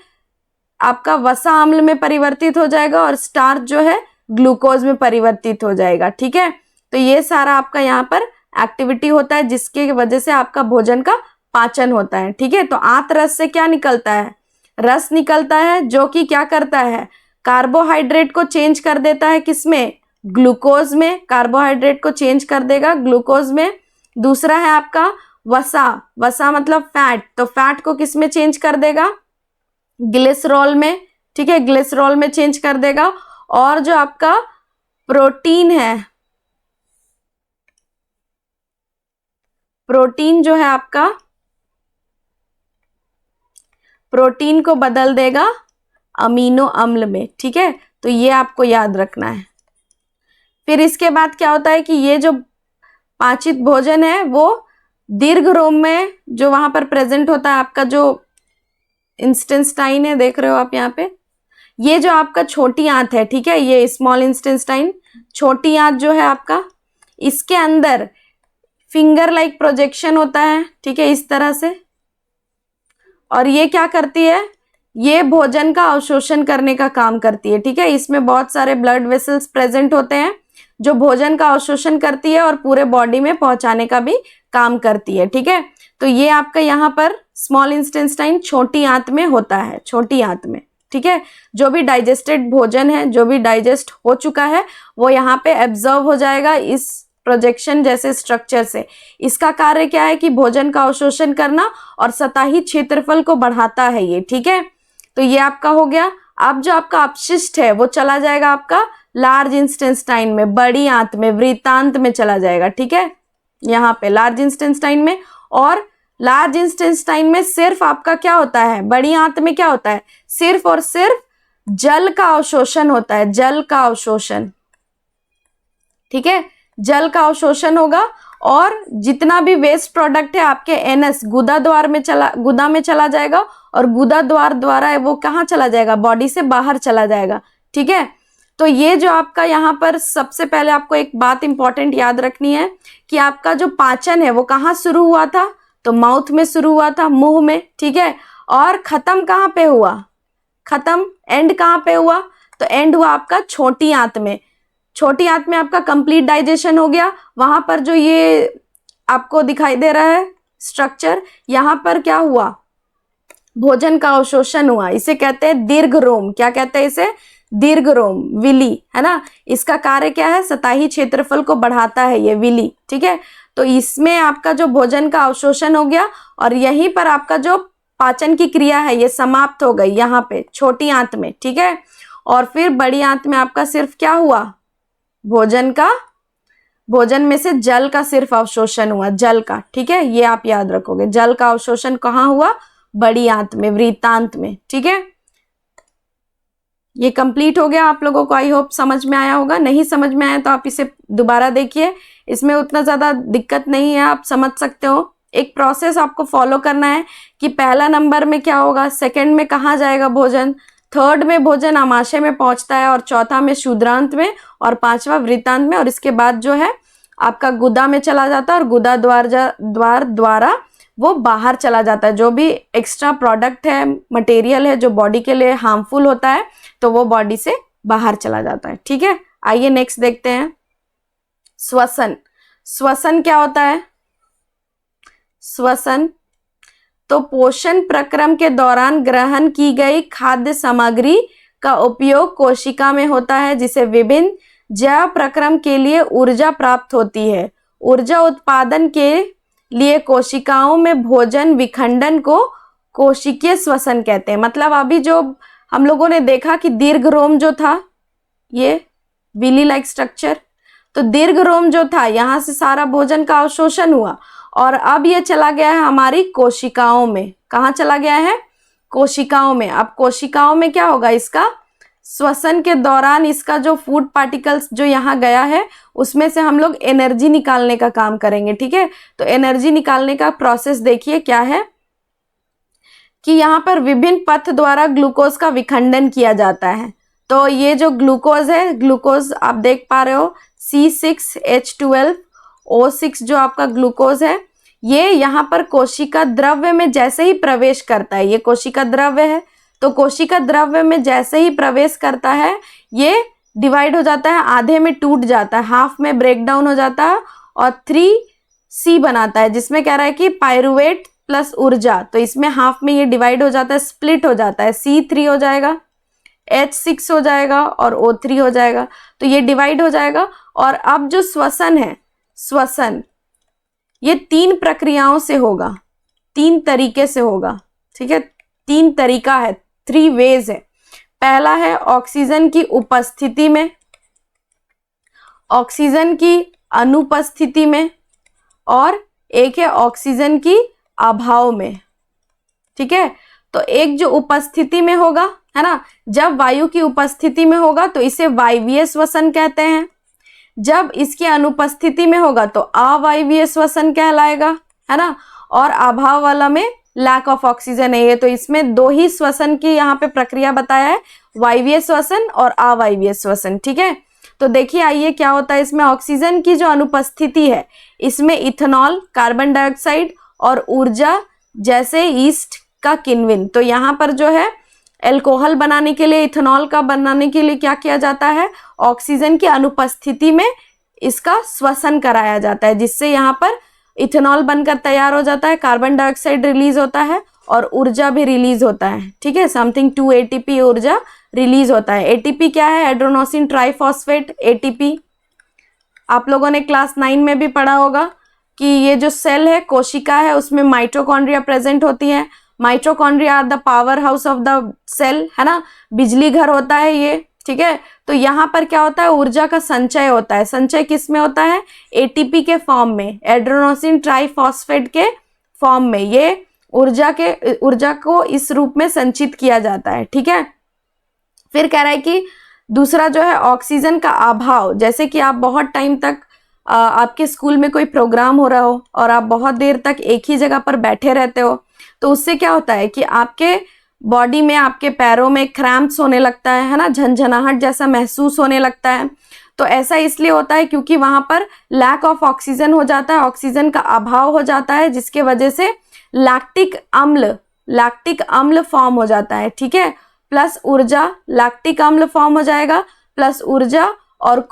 [SPEAKER 1] आपका वसा अम्ल में परिवर्तित हो जाएगा और स्टार्च जो है ग्लूकोज में परिवर्तित हो जाएगा। ठीक है, तो ये सारा आपका यहाँ पर एक्टिविटी होता है जिसकी वजह से आपका भोजन का पाचन होता है। ठीक है, तो आंत रस से क्या निकलता है, रस निकलता है जो कि क्या करता है, कार्बोहाइड्रेट को चेंज कर देता है, किसमें, ग्लूकोज में, कार्बोहाइड्रेट को चेंज कर देगा ग्लूकोज में। दूसरा है आपका वसा, वसा मतलब फैट, तो फैट को किस में चेंज कर देगा, ग्लिसरॉल में। ठीक है, ग्लिसरॉल में चेंज कर देगा। और जो आपका प्रोटीन है, प्रोटीन जो है आपका, प्रोटीन को बदल देगा अमीनो अम्ल में। ठीक है, तो ये आपको याद रखना है। फिर इसके बाद क्या होता है कि ये जो पाचित भोजन है वो दीर्घ रोम में जो वहां पर प्रेजेंट होता है, आपका जो इंस्टेंस्टाइन है, देख रहे हो आप यहाँ पे, ये जो आपका छोटी आंत है, ठीक है, ये स्मॉल इंस्टेंस्टाइन, छोटी आंत जो है आपका, इसके अंदर फिंगर लाइक प्रोजेक्शन होता है। ठीक है, इस तरह से, और ये क्या करती है, ये भोजन का अवशोषण करने का काम करती है। ठीक है, इसमें बहुत सारे ब्लड वेसल्स प्रेजेंट होते हैं जो भोजन का अवशोषण करती है और पूरे बॉडी में पहुंचाने का भी काम करती है। ठीक है, तो ये आपका यहाँ पर स्मॉल इंटेस्टाइन छोटी आंत में होता है, छोटी आंत में। ठीक है, जो भी डाइजेस्टेड भोजन है, जो भी डाइजेस्ट हो चुका है, वो यहाँ पे एब्जॉर्व हो जाएगा इस प्रोजेक्शन जैसे स्ट्रक्चर से। इसका कार्य क्या है कि भोजन का अवशोषण करना और सतही क्षेत्रफल को बढ़ाता है ये। ठीक है, तो ये आपका हो गया। अब जो आपका अपशिष्ट है वो चला जाएगा आपका लार्ज इंटेस्टाइन में, बड़ी आंत में, वृत्तांत में चला जाएगा। ठीक है, यहाँ पे लार्ज इंटेस्टाइन में, और लार्ज इंटेस्टाइन में सिर्फ आपका क्या होता है, बड़ी आंत में क्या होता है, सिर्फ और सिर्फ जल का अवशोषण होता है, जल का अवशोषण। ठीक है, जल का अवशोषण होगा, और जितना भी वेस्ट प्रोडक्ट है आपके एनएस गुदा द्वार में गुदा में चला जाएगा, और गुदा द्वार द्वारा वो कहाँ चला जाएगा, बॉडी से बाहर चला जाएगा। ठीक है, तो ये जो आपका यहाँ पर सबसे पहले आपको एक बात इंपॉर्टेंट याद रखनी है कि आपका जो पाचन है वो कहाँ शुरू हुआ था, तो माउथ में शुरू हुआ था, मुंह में। ठीक है, और खत्म कहाँ पे हुआ, खत्म एंड कहाँ पे हुआ, तो एंड हुआ आपका छोटी आंत में। छोटी आंत में आपका कंप्लीट डाइजेशन हो गया। वहां पर जो ये आपको दिखाई दे रहा है स्ट्रक्चर, यहाँ पर क्या हुआ, भोजन का अवशोषण हुआ। इसे कहते हैं दीर्घ रोम। क्या कहते हैं इसे, दीर्घ रोम, विली, है ना। इसका कार्य क्या है, सतही क्षेत्रफल को बढ़ाता है ये विली। ठीक है, तो इसमें आपका जो भोजन का अवशोषण हो गया, और यहीं पर आपका जो पाचन की क्रिया है ये समाप्त हो गई यहाँ पे छोटी आंत में। ठीक है, और फिर बड़ी आंत में आपका सिर्फ क्या हुआ, भोजन में से जल का सिर्फ अवशोषण हुआ, जल का। ठीक है, ये आप याद रखोगे, जल का अवशोषण कहाँ हुआ, बड़ी आंत में, वृत्तांत में। ठीक है, ये कंप्लीट हो गया आप लोगों को। आई होप समझ में आया होगा, नहीं समझ में आया तो आप इसे दोबारा देखिए, इसमें उतना ज़्यादा दिक्कत नहीं है, आप समझ सकते हो। एक प्रोसेस आपको फॉलो करना है कि पहला नंबर में क्या होगा, सेकंड में कहाँ जाएगा भोजन, थर्ड में भोजन आमाशय में पहुंचता है, और चौथा में शूद्रांत में, और पांचवा वृत्तांत में, और इसके बाद जो है आपका गुदा में चला जाता है, और गुदा द्वार द्वारा वो बाहर चला जाता है। जो भी एक्स्ट्रा प्रोडक्ट है, मटेरियल है जो बॉडी के लिए हार्मफुल होता है, तो वो बॉडी से बाहर चला जाता है। ठीक है, आइए नेक्स्ट देखते हैं श्वसन। श्वसन क्या होता है? श्वसन तो पोषण प्रक्रम के दौरान ग्रहण की गई खाद्य सामग्री का उपयोग कोशिका में होता है, जिसे विभिन्न जैव प्रक्रम के लिए ऊर्जा प्राप्त होती है। ऊर्जा उत्पादन के लिए कोशिकाओं में भोजन विखंडन को कोशिकीय श्वसन कहते हैं। मतलब अभी जो हम लोगों ने देखा कि दीर्घ रोम जो था, ये विली लाइक स्ट्रक्चर, तो दीर्घ रोम जो था, यहाँ से सारा भोजन का अवशोषण हुआ, और अब ये चला गया है हमारी कोशिकाओं में। कहाँ चला गया है? कोशिकाओं में। अब कोशिकाओं में क्या होगा, इसका श्वसन के दौरान इसका जो फूड पार्टिकल्स जो यहाँ गया है, उसमें से हम लोग एनर्जी निकालने का काम करेंगे। ठीक है, तो एनर्जी निकालने का प्रोसेस देखिए क्या है कि यहाँ पर विभिन्न पथ द्वारा ग्लूकोज का विखंडन किया जाता है। तो ये जो ग्लूकोज है, ग्लूकोज आप देख पा रहे हो C6H12O6 जो आपका ग्लूकोज है, ये यहाँ पर कोशिका द्रव्य में जैसे ही प्रवेश करता है, ये कोशिका द्रव्य है, तो कोशिका द्रव्य में जैसे ही प्रवेश करता है ये डिवाइड हो जाता है, आधे में टूट जाता है, हाफ में ब्रेक डाउन हो जाता है, और 3C बनाता है, जिसमें कह रहा है कि पायरुवेट प्लस ऊर्जा, तो इसमें हाफ में ये डिवाइड हो जाता है, स्प्लिट हो जाता है, C3 हो जाएगा, H6 हो जाएगा, और O3 हो जाएगा। तो ये डिवाइड हो जाएगा। और अब जो श्वसन है, श्वसन ये 3 प्रक्रियाओं से होगा, 3 तरीके से होगा। ठीक है, 3 तरीका है, 3 वेज है। पहला है ऑक्सीजन की उपस्थिति में, ऑक्सीजन की अनुपस्थिति में, और एक है ऑक्सीजन की अभाव में। ठीक है, तो एक जो उपस्थिति में होगा, है ना, जब वायु की उपस्थिति में होगा तो इसे वायवीय श्वसन कहते हैं। जब इसकी अनुपस्थिति में होगा तो अवायवीय श्वसन कहलाएगा, है ना, और अभाव वाला में लैक ऑफ ऑक्सीजन है ये, तो इसमें 2 ही श्वसन की यहाँ पे प्रक्रिया बताया है, वायवीय श्वसन और अवायवीय श्वसन। ठीक है, तो देखिए आइए क्या होता है इसमें। ऑक्सीजन की जो अनुपस्थिति है, इसमें इथेनॉल, कार्बन डाइऑक्साइड और ऊर्जा जैसे ईस्ट का किण्वन। तो यहाँ पर जो है एल्कोहल बनाने के लिए, इथेनॉल का बनाने के लिए क्या किया जाता है, ऑक्सीजन की अनुपस्थिति में इसका श्वसन कराया जाता है, जिससे यहाँ पर इथेनॉल बनकर तैयार हो जाता है, कार्बन डाइऑक्साइड रिलीज होता है और ऊर्जा भी रिलीज होता है। ठीक है, समथिंग 2 ATP ऊर्जा रिलीज होता है। ATP क्या है? एड्रोनोसिन ट्राइफॉस्फेट ATP। आप लोगों ने क्लास 9 में भी पढ़ा होगा कि ये जो सेल है, कोशिका है, उसमें माइटोकॉन्ड्रिया प्रेजेंट होती है। Mitochondria are the power house of the cell, है ना, बिजली घर होता है ये। ठीक है, तो यहाँ पर क्या होता है, ऊर्जा का संचय होता है। संचय किस में होता है? ATP के फॉर्म में, एड्रोनोसिन ट्राइफॉस्फेट के फॉर्म में। ये ऊर्जा को इस रूप में संचित किया जाता है। ठीक है, फिर कह रहा है कि दूसरा जो है ऑक्सीजन का अभाव। जैसे कि आप बहुत टाइम तक आपके स्कूल में कोई प्रोग्राम हो रहा हो और आप बहुत देर तक एक ही जगह पर बैठे रहते हो, तो उससे क्या होता है कि आपके बॉडी में, आपके पैरों में क्रैम्प्स होने लगता है ना, झंझनाहट जैसा महसूस होने लगता है। तो ऐसा इसलिए होता है क्योंकि वहां पर लैक ऑफ ऑक्सीजन हो जाता है, ऑक्सीजन का अभाव हो जाता है, जिसके वजह से लैक्टिक अम्ल फॉर्म हो जाता है। ठीक है, प्लस ऊर्जा, लैक्टिक अम्ल फॉर्म हो जाएगा, प्लस ऊर्जा और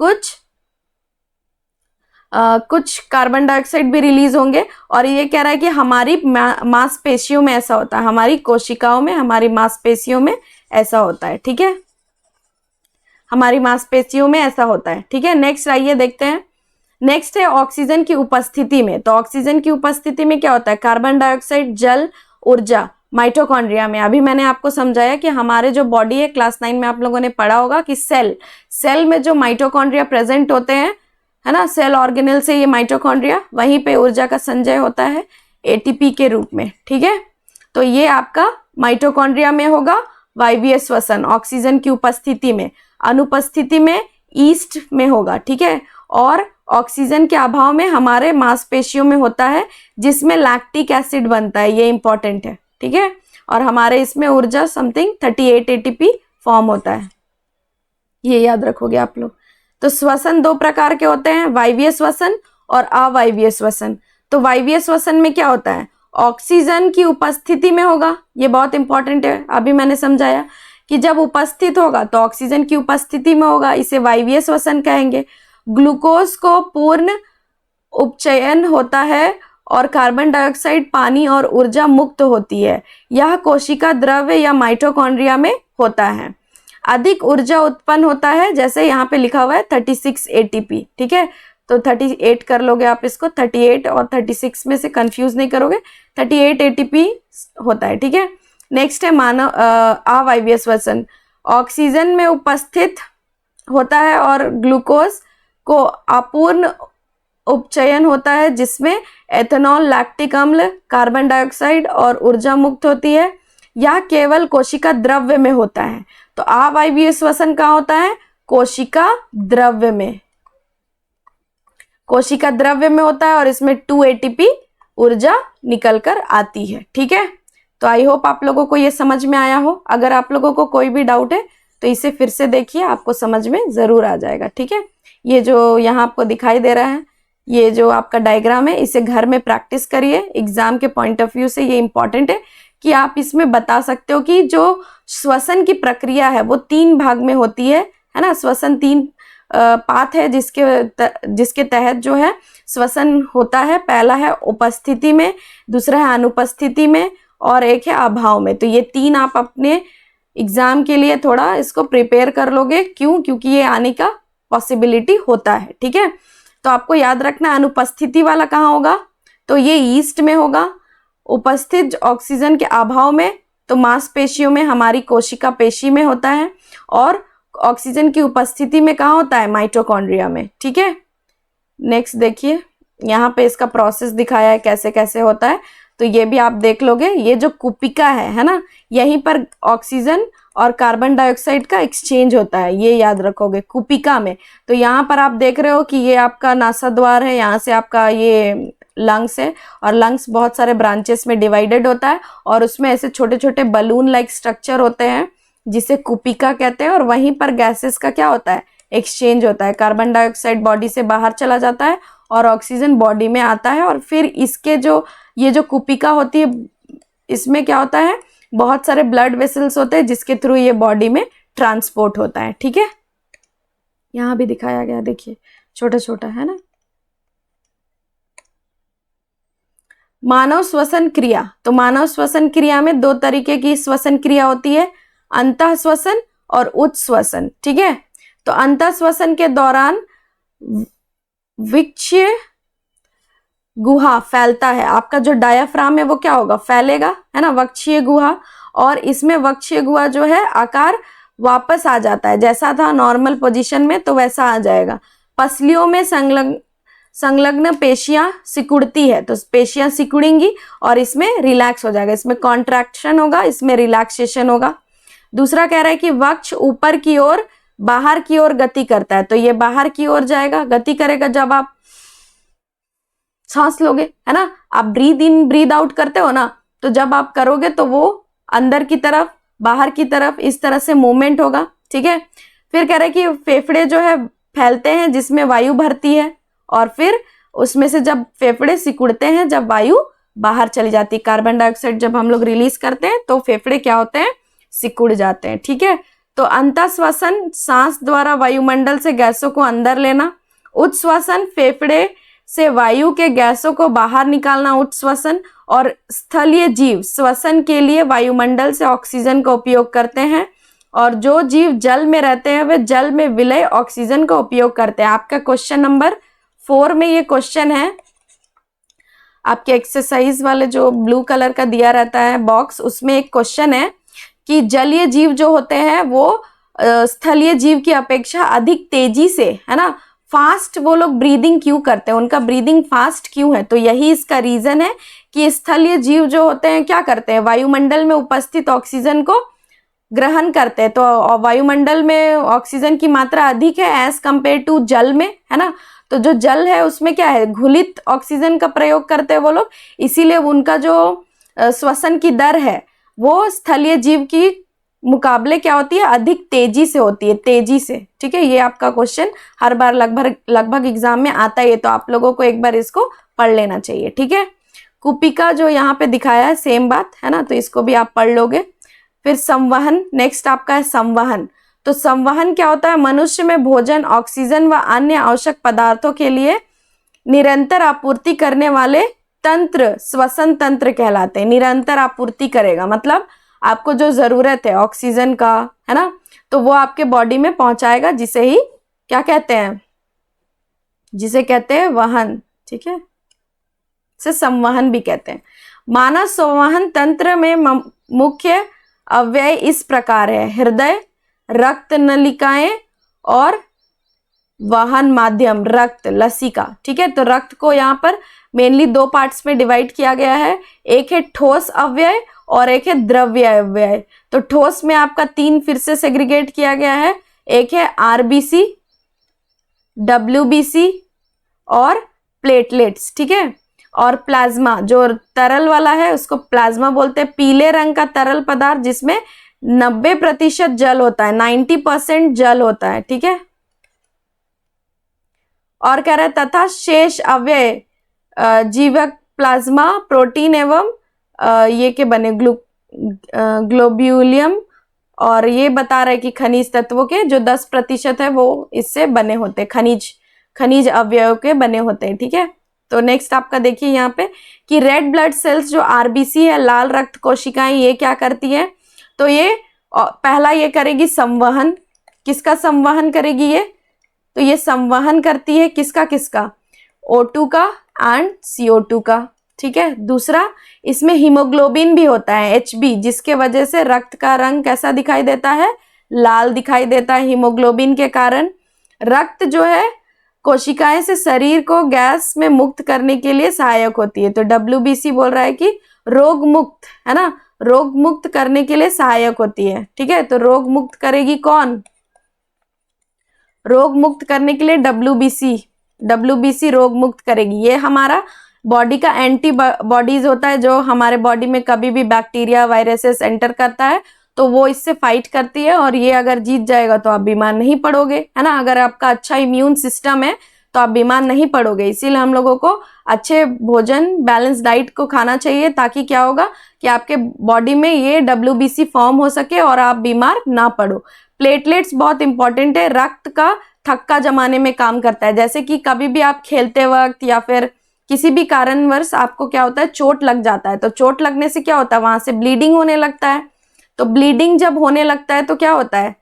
[SPEAKER 1] कुछ कार्बन डाइऑक्साइड भी रिलीज होंगे। और ये कह रहा है कि हमारी मांसपेशियों में ऐसा होता है, हमारी कोशिकाओं में, हमारी मांसपेशियों में ऐसा होता है। ठीक है, हमारी मांसपेशियों में ऐसा होता है। ठीक है, नेक्स्ट आइए देखते हैं। नेक्स्ट है ऑक्सीजन की उपस्थिति में। तो ऑक्सीजन की उपस्थिति में क्या होता है? कार्बन डाइऑक्साइड, जल, ऊर्जा माइटोकॉन्ड्रिया में। अभी मैंने आपको समझाया कि हमारे जो बॉडी है, क्लास 9 में आप लोगों ने पढ़ा होगा कि सेल में जो माइटोकॉन्ड्रिया प्रेजेंट होते हैं, है ना, सेल ऑर्गेनेल से ये माइटोकॉन्ड्रिया, वहीं पे ऊर्जा का संचय होता है ATP के रूप में। ठीक है, तो ये आपका माइटोकॉन्ड्रिया में होगा वायवीय श्वसन, ऑक्सीजन की उपस्थिति में। अनुपस्थिति में ईस्ट में होगा। ठीक है, और ऑक्सीजन के अभाव में हमारे मांसपेशियों में होता है, जिसमें लैक्टिक एसिड बनता है, ये इंपॉर्टेंट है, ठीक है। और हमारे इसमें ऊर्जा समथिंग 38 एटीपी फॉर्म होता है, ये याद रखोगे आप लोग। तो श्वसन दो प्रकार के होते हैं, वायवीय श्वसन और अवायवीय श्वसन। तो वायवीय श्वसन में क्या होता है, ऑक्सीजन की उपस्थिति में होगा, ये बहुत इंपॉर्टेंट है, अभी मैंने समझाया कि जब उपस्थित होगा तो ऑक्सीजन की उपस्थिति में होगा, इसे वायवीय श्वसन कहेंगे। ग्लूकोज को पूर्ण उपचयन होता है और कार्बन डाइऑक्साइड, पानी और ऊर्जा मुक्त होती है। यह कोशिका द्रव्य या माइटोकॉन्ड्रिया में होता है। अधिक ऊर्जा उत्पन्न होता है, जैसे यहाँ पे लिखा हुआ है 36 एटीपी, ठीक है। तो 38 कर लोगे आप इसको, 38 और 36 में से कंफ्यूज नहीं करोगे, 38 एटीपी होता है, ठीक है। नेक्स्ट है मानव अवायवीय श्वसन, ऑक्सीजन में उपस्थित होता है और ग्लूकोज को अपूर्ण उपचयन होता है, जिसमें एथेनॉल, लैक्टिक अम्ल, कार्बन डाइऑक्साइड और ऊर्जा मुक्त होती है। यह केवल कोशिका द्रव्य में होता है। तो अवायवीय श्वसन कहाँ होता है, कोशिका द्रव्य में, कोशिका द्रव्य में होता है और इसमें 2 एटीपी ऊर्जा निकल कर आती है, ठीक है। तो आई होप आप लोगों को ये समझ में आया हो। अगर आप लोगों को कोई भी डाउट है तो इसे फिर से देखिए, आपको समझ में जरूर आ जाएगा, ठीक है। ये जो यहाँ आपको दिखाई दे रहा है, ये जो आपका डायग्राम है, इसे घर में प्रैक्टिस करिए। एग्जाम के पॉइंट ऑफ व्यू से ये इंपॉर्टेंट है कि आप इसमें बता सकते हो कि जो श्वसन की प्रक्रिया है वो 3 भाग में होती है ना। श्वसन 3 पाथ है जिसके तहत जो है श्वसन होता है। पहला है उपस्थिति में, दूसरा है अनुपस्थिति में और एक है अभाव में। तो ये 3 आप अपने एग्जाम के लिए थोड़ा इसको प्रिपेयर कर लोगे, क्यों, क्योंकि ये आने का पॉसिबिलिटी होता है, ठीक है। तो आपको याद रखना अनुपस्थिति वाला कहाँ होगा, तो ये ईस्ट में होगा। उपस्थित ऑक्सीजन के अभाव में तो मांसपेशियों में, हमारी कोशिका पेशी में होता है। और ऑक्सीजन की उपस्थिति में कहाँ होता है, माइटोकॉन्ड्रिया में, ठीक है। नेक्स्ट देखिए, यहाँ पे इसका प्रोसेस दिखाया है कैसे कैसे होता है, तो ये भी आप देख लोगे। ये जो कुपिका है ना, यहीं पर ऑक्सीजन और कार्बन डाइऑक्साइड का एक्सचेंज होता है, ये याद रखोगे कुपिका में। तो यहाँ पर आप देख रहे हो कि ये आपका नासाद्वार है, यहाँ से आपका ये लंग्स है और लंग्स बहुत सारे ब्रांचेस में डिवाइडेड होता है और उसमें ऐसे छोटे छोटे बलून लाइक स्ट्रक्चर होते हैं जिसे कुपिका कहते हैं। और वहीं पर गैसेस का क्या होता है, एक्सचेंज होता है। कार्बन डाइऑक्साइड बॉडी से बाहर चला जाता है और ऑक्सीजन बॉडी में आता है। और फिर इसके जो ये जो कुपिका होती है, इसमें क्या होता है, बहुत सारे ब्लड वेसल्स होते हैं जिसके थ्रू ये बॉडी में ट्रांसपोर्ट होता है, ठीक है। यहाँ भी दिखाया गया, देखिए छोटा छोटा है ना। मानव श्वसन क्रिया, तो मानव श्वसन क्रिया में 2 तरीके की श्वसन क्रिया होती है, अंतः श्वसन और उच्छ्वसन, ठीक है। तो अंतः श्वसन के दौरान वक्षीय गुहा फैलता है, आपका जो डायाफ्राम है वो क्या होगा, फैलेगा, है ना, वक्षीय गुहा। और इसमें वक्षीय गुहा जो है आकार वापस आ जाता है, जैसा था नॉर्मल पोजीशन में तो वैसा आ जाएगा। पसलियों में संलग्न पेशियां सिकुड़ती है, तो पेशियां सिकुड़ेंगी और इसमें रिलैक्स हो जाएगा, इसमें कॉन्ट्रैक्शन होगा, इसमें रिलैक्सेशन होगा। दूसरा कह रहा है कि वक्ष ऊपर की ओर, बाहर की ओर गति करता है, तो ये बाहर की ओर जाएगा, गति करेगा जब आप सांस लोगे, है ना। आप ब्रीद इन ब्रीद आउट करते हो ना, तो जब आप करोगे तो वो अंदर की तरफ, बाहर की तरफ, इस तरह से मूवमेंट होगा, ठीक है। फिर कह रहे हैं कि फेफड़े जो है फैलते हैं जिसमें वायु भरती है और फिर उसमें से जब फेफड़े सिकुड़ते हैं, जब वायु बाहर चली जाती है, कार्बन डाइऑक्साइड जब हम लोग रिलीज करते हैं तो फेफड़े क्या होते हैं, सिकुड़ जाते हैं, ठीक है। तो अंतःश्वसन सांस द्वारा वायुमंडल से गैसों को अंदर लेना, उच्छ्वसन फेफड़े से वायु के गैसों को बाहर निकालना, उच्छ्वसन। और स्थलीय जीव श्वसन के लिए वायुमंडल से ऑक्सीजन का उपयोग करते हैं और जो जीव जल में रहते हैं वे जल में विलय ऑक्सीजन का उपयोग करते हैं। आपका क्वेश्चन नंबर 4 में ये क्वेश्चन है, आपके एक्सरसाइज वाले जो ब्लू कलर का दिया रहता है बॉक्स, उसमें एक क्वेश्चन है कि जलीय जीव जो होते हैं वो स्थलीय जीव की अपेक्षा अधिक तेजी से, है ना, फास्ट वो लोग ब्रीदिंग क्यों करते हैं, उनका ब्रीदिंग फास्ट क्यों है, तो यही इसका रीजन है कि स्थलीय जीव जो होते हैं क्या करते हैं, वायुमंडल में उपस्थित ऑक्सीजन को ग्रहण करते हैं। तो वायुमंडल में ऑक्सीजन की मात्रा अधिक है एज कंपेयर टू जल में, है ना। तो जो जल है उसमें क्या है, घुलित ऑक्सीजन का प्रयोग करते हैं वो लोग, इसीलिए उनका जो श्वसन की दर है वो स्थलीय जीव की मुकाबले क्या होती है, अधिक तेजी से होती है, तेजी से। ठीक है, ये आपका क्वेश्चन हर बार लगभग एग्जाम में आता है, तो आप लोगों को एक बार इसको पढ़ लेना चाहिए। ठीक है, कुपिका जो यहाँ पे दिखाया है सेम बात है ना, तो इसको भी आप पढ़ लोगे। फिर संवहन, नेक्स्ट आपका है संवहन। तो संवहन क्या होता है, मनुष्य में भोजन, ऑक्सीजन व अन्य आवश्यक पदार्थों के लिए निरंतर आपूर्ति करने वाले तंत्र श्वसन तंत्र कहलाते हैं। निरंतर आपूर्ति करेगा मतलब आपको जो जरूरत है ऑक्सीजन का, है ना, तो वो आपके बॉडी में पहुंचाएगा, जिसे ही क्या कहते हैं, जिसे कहते हैं वहन। ठीक है, से संवहन भी कहते हैं। मानव संवहन तंत्र में मुख्य अव्यय इस प्रकार है, हृदय, रक्त नलिकाएं और वाहन माध्यम रक्त लसिका। ठीक है, तो रक्त को यहाँ पर मेनली दो पार्ट्स में डिवाइड किया गया है, एक है ठोस अव्यय और एक है द्रव्य अव्यय। तो ठोस में आपका 3 फिर से सेग्रीगेट किया गया है, एक है आरबीसी, डब्ल्यूबीसी और प्लेटलेट्स। ठीक है, और प्लाज्मा जो तरल वाला है उसको प्लाज्मा बोलते हैं, पीले रंग का तरल पदार्थ जिसमें 90% जल होता है, 90% जल होता है। ठीक है, और कह रहे हैं तथा शेष अव्यय जीवक प्लाज्मा, प्रोटीन एवं ये के बने ग्लोब्यूलियम, और ये बता रहे कि खनिज तत्वों के जो 10% है वो इससे बने होते हैं, खनिज अवयव के बने होते हैं। ठीक है, तो नेक्स्ट आपका देखिए यहाँ पे कि रेड ब्लड सेल्स जो आरबीसी है, लाल रक्त कोशिकाएं, ये क्या करती है, तो ये पहला ये करेगी संवहन। किसका संवहन करेगी ये, तो ये संवहन करती है किसका O2 का एंड CO2 का। ठीक है, दूसरा इसमें हीमोग्लोबिन भी होता है Hb, जिसके वजह से रक्त का रंग कैसा दिखाई देता है, लाल दिखाई देता है हीमोग्लोबिन के कारण। रक्त जो है कोशिकाएं से शरीर को गैस में मुक्त करने के लिए सहायक होती है। तो WBC बोल रहा है कि रोग मुक्त, है ना, रोग मुक्त करने के लिए सहायक होती है। ठीक है, तो रोग मुक्त करेगी कौन, रोग मुक्त करने के लिए WBC रोग मुक्त करेगी। ये हमारा बॉडी का एंटीबॉडीज होता है, जो हमारे बॉडी में कभी भी बैक्टीरिया वायरसेस एंटर करता है तो वो इससे फाइट करती है, और ये अगर जीत जाएगा तो आप बीमार नहीं पड़ोगे, है ना। अगर आपका अच्छा इम्यून सिस्टम है तो आप बीमार नहीं पड़ोगे। इसीलिए हम लोगों को अच्छे भोजन, बैलेंस डाइट को खाना चाहिए, ताकि क्या होगा कि आपके बॉडी में ये WBC फॉर्म हो सके और आप बीमार ना पड़ो। प्लेटलेट्स बहुत इंपॉर्टेंट है, रक्त का थक्का जमाने में काम करता है। जैसे कि कभी भी आप खेलते वक्त या फिर किसी भी कारणवश आपको क्या होता है, चोट लग जाता है, तो चोट लगने से क्या होता है, वहां से ब्लीडिंग होने लगता है। तो ब्लीडिंग जब होने लगता है तो क्या होता है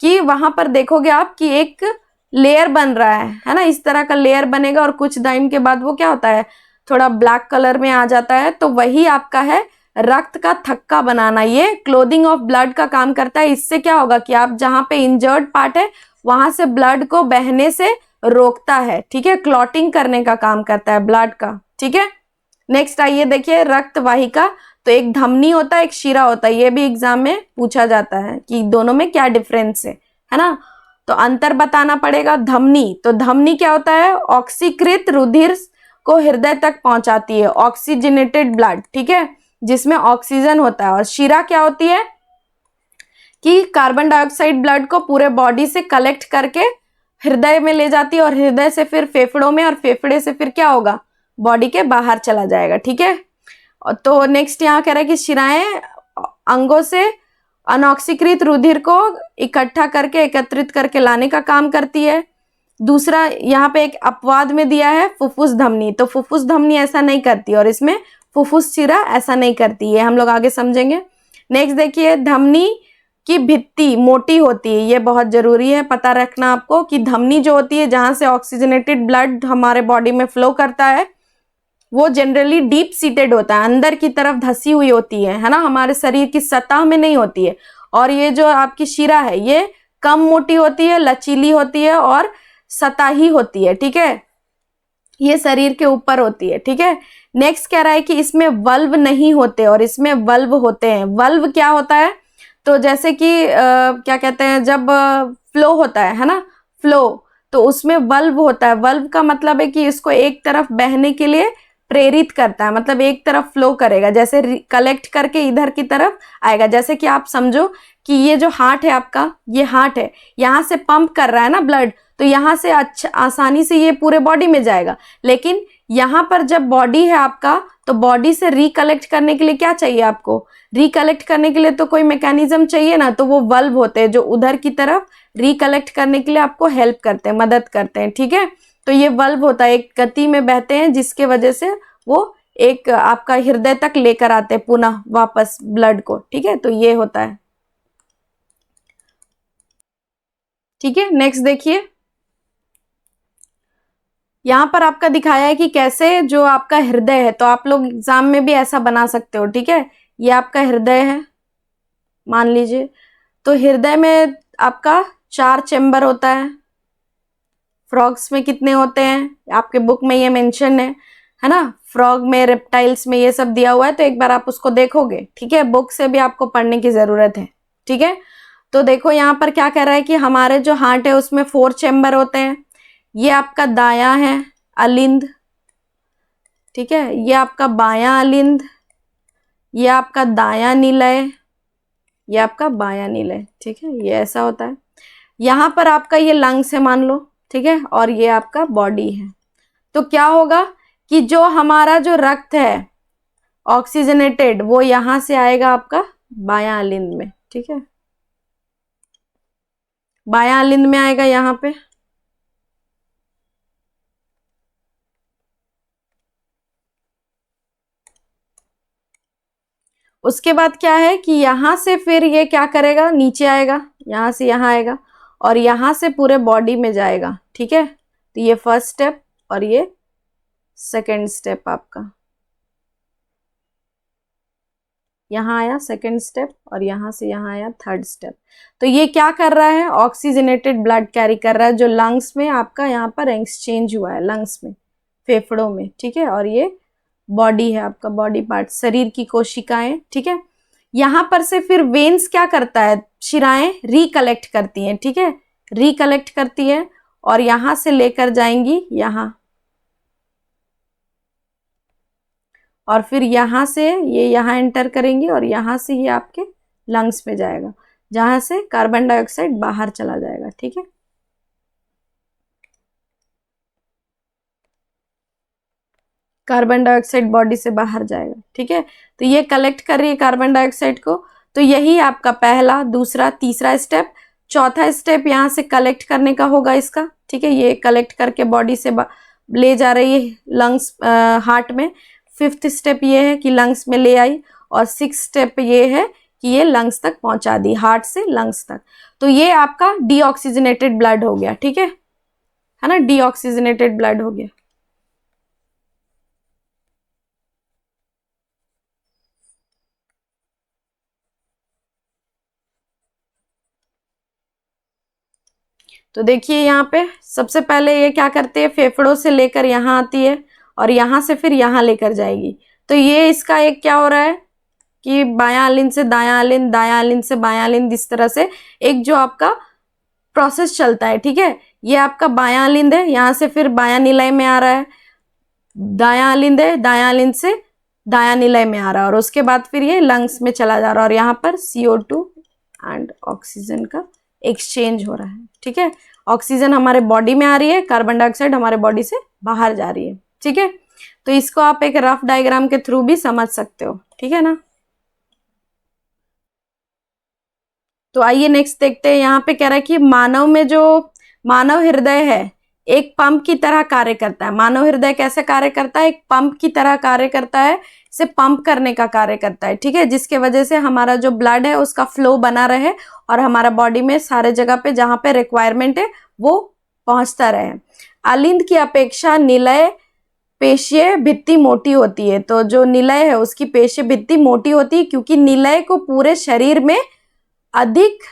[SPEAKER 1] कि वहां पर देखोगे आप कि एक लेयर बन रहा है ना, इस तरह का लेयर बनेगा, और कुछ टाइम के बाद वो क्या होता है, थोड़ा ब्लैक कलर में आ जाता है। तो वही आपका है रक्त का थक्का बनाना, ये क्लोथिंग ऑफ ब्लड का काम करता है। इससे क्या होगा कि आप जहां पे इंजर्ड पार्ट है वहां से ब्लड को बहने से रोकता है। ठीक है, क्लॉटिंग करने का काम करता है ब्लड का। ठीक है, नेक्स्ट आइए देखिए रक्त वाहिका। तो एक धमनी होता है, एक शिरा होता है, ये भी एग्जाम में पूछा जाता है कि दोनों में क्या डिफरेंस है ना। तो अंतर बताना पड़ेगा। धमनी, तो धमनी क्या होता है, ऑक्सीकृत रुधिर को हृदय तक पहुंचाती है, ऑक्सीजनेटेड ब्लड। ठीक है, जिसमें ऑक्सीजन होता है। और शिरा क्या होती है कि कार्बन डाइऑक्साइड ब्लड को पूरे बॉडी से कलेक्ट करके हृदय में ले जाती है, और हृदय से फिर फेफड़ों में, और फेफड़े से फिर क्या होगा, बॉडी के बाहर चला जाएगा। ठीक है, तो नेक्स्ट यहाँ कह रहा है कि शिराएं अंगों से अनऑक्सीकृत रुधिर को इकट्ठा करके, एकत्रित करके लाने का काम करती है। दूसरा यहाँ पे एक अपवाद में दिया है फुफ्फुस धमनी, तो फुफ्फुस धमनी ऐसा नहीं करती, और इसमें फुफ्फुस शिरा ऐसा नहीं करती है, हम लोग आगे समझेंगे। नेक्स्ट देखिए धमनी की भित्ति मोटी होती है, ये बहुत जरूरी है पता रखना आपको कि धमनी जो होती है जहां से ऑक्सीजनेटेड ब्लड हमारे बॉडी में फ्लो करता है वो जनरली डीप सीटेड होता है, अंदर की तरफ धसी हुई होती है ना, हमारे शरीर की सतह में नहीं होती है। और ये जो आपकी शिरा है ये कम मोटी होती है, लचीली होती है और सतही होती है। ठीक है, ये शरीर के ऊपर होती है। ठीक है, नेक्स्ट कह रहा है कि इसमें वल्व नहीं होते और इसमें वल्व होते हैं। वल्व क्या होता है, तो जैसे कि क्या कहते हैं, जब फ्लो होता है ना, फ्लो, तो उसमें वल्व होता है। वल्व का मतलब है कि इसको एक तरफ बहने के लिए प्रेरित करता है, मतलब एक तरफ फ्लो करेगा, जैसे कलेक्ट करके इधर की तरफ आएगा। जैसे कि आप समझो कि ये जो हार्ट है आपका, ये हार्ट है, यहाँ से पंप कर रहा है ना ब्लड, तो यहाँ से अच्छा आसानी से ये पूरे बॉडी में जाएगा। लेकिन यहाँ पर जब बॉडी है आपका, तो बॉडी से रिकलेक्ट करने के लिए क्या चाहिए आपको? रिकलेक्ट करने के लिए तो कोई मैकेनिज्म चाहिए ना, तो वो वल्व होते हैं जो उधर की तरफ रिकलेक्ट करने के लिए आपको हेल्प करते हैं, मदद करते हैं, ठीक है। तो ये वल्व होता है, एक गति में बहते हैं जिसके वजह से वो एक आपका हृदय तक लेकर आते हैं पुनः वापस ब्लड को, ठीक है। तो ये होता है, ठीक है। नेक्स्ट देखिए, यहां पर आपका दिखाया है कि कैसे जो आपका हृदय है, तो आप लोग एग्जाम में भी ऐसा बना सकते हो, ठीक है। ये आपका हृदय है मान लीजिए, तो हृदय में आपका 4 चेंबर होता है। फ्रॉग्स में कितने होते हैं आपके बुक में ये मेंशन है ना। फ्रॉग में, रेप्टाइल्स में ये सब दिया हुआ है, तो एक बार आप उसको देखोगे, ठीक है। बुक से भी आपको पढ़ने की जरूरत है, ठीक है। तो देखो यहाँ पर क्या कह रहा है कि हमारे जो हार्ट है उसमें 4 चेंबर होते हैं। ये आपका दायां है अलिंद, ठीक है। ये आपका बायां अलिंद, ये आपका दायां निलय, ये आपका बायां निलय, ठीक है। ये ऐसा होता है। यहाँ पर आपका ये लंग्स है मान लो, ठीक है, और ये आपका बॉडी है। तो क्या होगा कि जो हमारा जो रक्त है ऑक्सीजनेटेड, वो यहां से आएगा आपका बायां अलिंद में, ठीक है। बायां अलिंद में आएगा यहाँ पे, उसके बाद क्या है कि यहां से फिर ये क्या करेगा, नीचे आएगा, यहां से यहां आएगा और यहां से पूरे बॉडी में जाएगा, ठीक है। तो ये फर्स्ट स्टेप और ये सेकेंड स्टेप आपका, यहाँ आया सेकेंड स्टेप और यहाँ से यहाँ आया थर्ड स्टेप। तो ये क्या कर रहा है, ऑक्सीजनेटेड ब्लड कैरी कर रहा है, जो लंग्स में आपका यहाँ पर एक्सचेंज हुआ है, लंग्स में, फेफड़ों में, ठीक है। और ये बॉडी है आपका, बॉडी पार्ट, शरीर की कोशिकाएं, ठीक है। यहाँ पर से फिर वेन्स क्या करता है, शिराएं रिकलेक्ट करती हैं, ठीक है, रिकलेक्ट करती है और यहाँ से लेकर जाएंगी यहाँ, और फिर यहाँ से ये यहाँ एंटर करेंगे और यहाँ से ये आपके लंग्स में जाएगा, जहां से कार्बन डाइऑक्साइड बाहर चला जाएगा, ठीक है। कार्बन डाइऑक्साइड बॉडी से बाहर जाएगा, ठीक है। तो ये कलेक्ट कर रही है कार्बन डाइऑक्साइड को। तो यही आपका पहला, दूसरा, तीसरा स्टेप। चौथा स्टेप यहाँ से कलेक्ट करने का होगा इसका, ठीक है। ये कलेक्ट करके बॉडी से ले जा रही है लंग्स, हार्ट में। फिफ्थ स्टेप ये है कि लंग्स में ले आई, और सिक्स स्टेप ये है कि ये लंग्स तक पहुंचा दी, हार्ट से लंग्स तक। तो ये आपका डीऑक्सीजनेटेड ब्लड हो गया, ठीक है ना, डीऑक्सीजनेटेड ब्लड हो गया। तो देखिए यहाँ पे सबसे पहले ये क्या करते हैं, फेफड़ों से लेकर यहाँ आती है और यहाँ से फिर यहाँ लेकर जाएगी। तो ये इसका एक क्या हो रहा है कि बायां अलिंद से दायां अलिंद, दायां अलिंद से बायां अलिंद, इस तरह से एक जो आपका प्रोसेस चलता है, ठीक है। ये आपका बायां अलिंद है, यहाँ से फिर बायां निलय में आ रहा है, दायां अलिंद है, दायां अलिंद से दायां निलय में आ रहा है, और उसके बाद फिर ये लंग्स में चला जा रहा है और यहाँ पर CO2 एंड ऑक्सीजन का एक्सचेंज हो रहा है, ठीक है। ऑक्सीजन हमारे बॉडी में आ रही है, कार्बन डाइऑक्साइड हमारे बॉडी से बाहर जा रही है, ठीक है। तो इसको आप एक रफ डायग्राम के थ्रू भी समझ सकते हो, ठीक है ना। तो आइए नेक्स्ट देखते हैं। यहाँ पे कह रहा है कि मानव में जो मानव हृदय है एक पंप की तरह कार्य करता है। मानव हृदय कैसे कार्य करता है, एक पंप की तरह कार्य करता है, इसे पंप करने का कार्य करता है, ठीक है, जिसके वजह से हमारा जो ब्लड है उसका फ्लो बना रहे और हमारा बॉडी में सारे जगह पे जहाँ पे रिक्वायरमेंट है वो पहुंचता रहे। अलिंद की अपेक्षा निलय पेशीय भित्ति मोटी होती है। तो जो निलय है उसकी पेशीय भित्ति मोटी होती है, क्योंकि निलय को पूरे शरीर में अधिक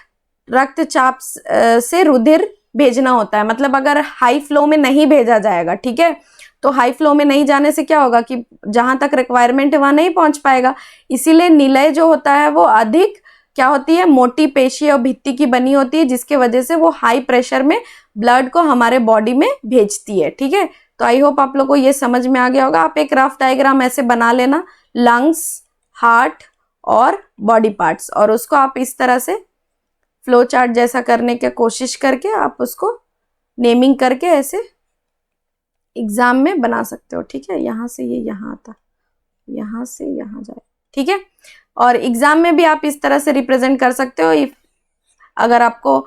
[SPEAKER 1] रक्तचाप से रुधिर भेजना होता है। मतलब अगर हाई फ्लो में नहीं भेजा जाएगा, ठीक है, तो हाई फ्लो में नहीं जाने से क्या होगा कि जहां तक रिक्वायरमेंट है वहां नहीं पहुंच पाएगा। इसीलिए निलय जो होता है वो अधिक क्या होती है, मोटी पेशी और भित्ति की बनी होती है, जिसके वजह से वो हाई प्रेशर में ब्लड को हमारे बॉडी में भेजती है। ठीक है, तो आई होप आप लोग को ये समझ में आ गया होगा। आप एक रफ डायग्राम ऐसे बना लेना, लंग्स, हार्ट और बॉडी पार्ट्स, और उसको आप इस तरह से फ्लो चार्ट जैसा करने की कोशिश करके आप उसको नेमिंग करके ऐसे एग्जाम में बना सकते हो। ठीक है, यहाँ से ये यहाँ आता, यहाँ से यहाँ जाए। ठीक है, और एग्जाम में भी आप इस तरह से रिप्रेजेंट कर सकते हो। इफ अगर आपको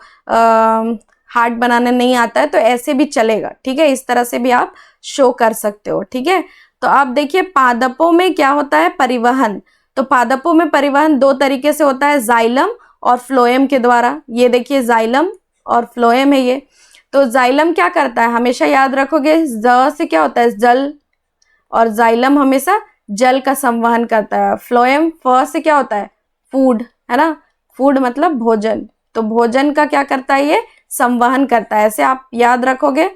[SPEAKER 1] हार्ट बनाने नहीं आता है तो ऐसे भी चलेगा। ठीक है, इस तरह से भी आप शो कर सकते हो। ठीक है, तो आप देखिए पादपों में क्या होता है, परिवहन। तो पादपों में परिवहन दो तरीके से होता है, जाइलम और फ्लोएम के द्वारा। ये देखिए जाइलम और फ्लोएम है ये। तो जाइलम क्या करता है, हमेशा याद रखोगे, ज से क्या होता है, जल, और जाइलम हमेशा जल का संवहन करता है। फ्लोएम फ से क्या होता है, फूड, है ना, फूड मतलब भोजन। तो भोजन का क्या करता है, ये संवहन करता है। ऐसे आप याद रखोगे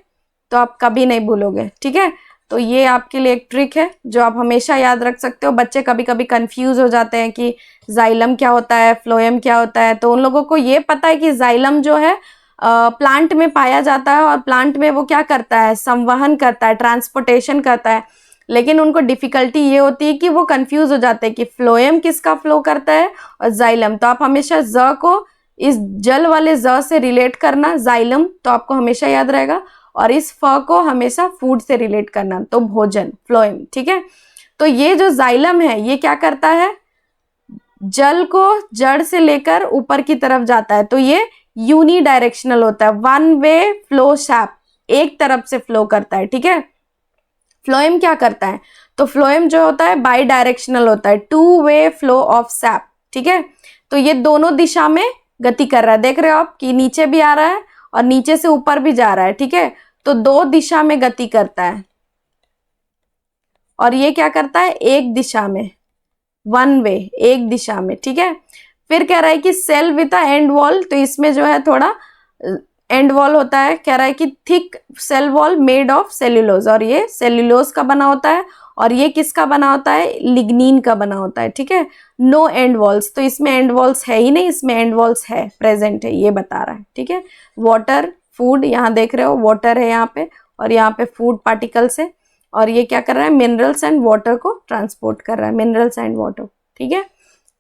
[SPEAKER 1] तो आप कभी नहीं भूलोगे। ठीक है, तो ये आपके लिए एक ट्रिक है जो आप हमेशा याद रख सकते हो। बच्चे कभी कभी कंफ्यूज हो जाते हैं कि जाइलम क्या होता है, फ्लोएम क्या होता है। तो उन लोगों को ये पता है कि जाइलम जो है प्लांट में पाया जाता है, और प्लांट में वो क्या करता है, संवहन करता है, ट्रांसपोर्टेशन करता है। लेकिन उनको डिफिकल्टी ये होती है कि वो कंफ्यूज हो जाते हैं कि फ्लोएम किसका फ्लो करता है और जाइलम। तो आप हमेशा ज को इस जल वाले ज से रिलेट करना, जाइलम, तो आपको हमेशा याद रहेगा, और इस फ को हमेशा फूड से रिलेट करना, तो भोजन, फ्लोएम। ठीक है, तो ये जो जाइलम है ये क्या करता है, जल को जड़ से लेकर ऊपर की तरफ जाता है। तो ये यूनी डायरेक्शनल होता है, वन वे फ्लो सैप, एक तरफ से फ्लो करता है। ठीक है, फ्लोएम क्या करता है, तो फ्लोएम जो होता है बाई डायरेक्शनल होता है, two way flow of SAP. ठीक है, तो ये दोनों दिशा में गति कर रहा है। देख रहे हो आप कि नीचे भी आ रहा है और नीचे से ऊपर भी जा रहा है। ठीक है, तो दो दिशा में गति करता है, और ये क्या करता है, एक दिशा में, वन वे, एक दिशा में। ठीक है, फिर कह रहा है कि cell with a end wall, तो इसमें जो है थोड़ा एंड वॉल होता है। कह रहा है कि thick cell wall made of cellulose, और ये सेल्यूलोज का बना होता है, और ये किसका बना होता है, लिग्निन का बना होता है। ठीक है, नो एंड वॉल्स, तो इसमें एंड वॉल्स है ही नहीं, इसमें एंड वॉल्स है, प्रेजेंट है, ये बता रहा है। ठीक है, वाटर, फूड, यहाँ देख रहे हो वाटर है यहाँ पे, और यहाँ पे फूड पार्टिकल्स है, और ये क्या कर रहा है, मिनरल्स एंड वाटर को ट्रांसपोर्ट कर रहा है, मिनरल्स एंड वाटर। ठीक है,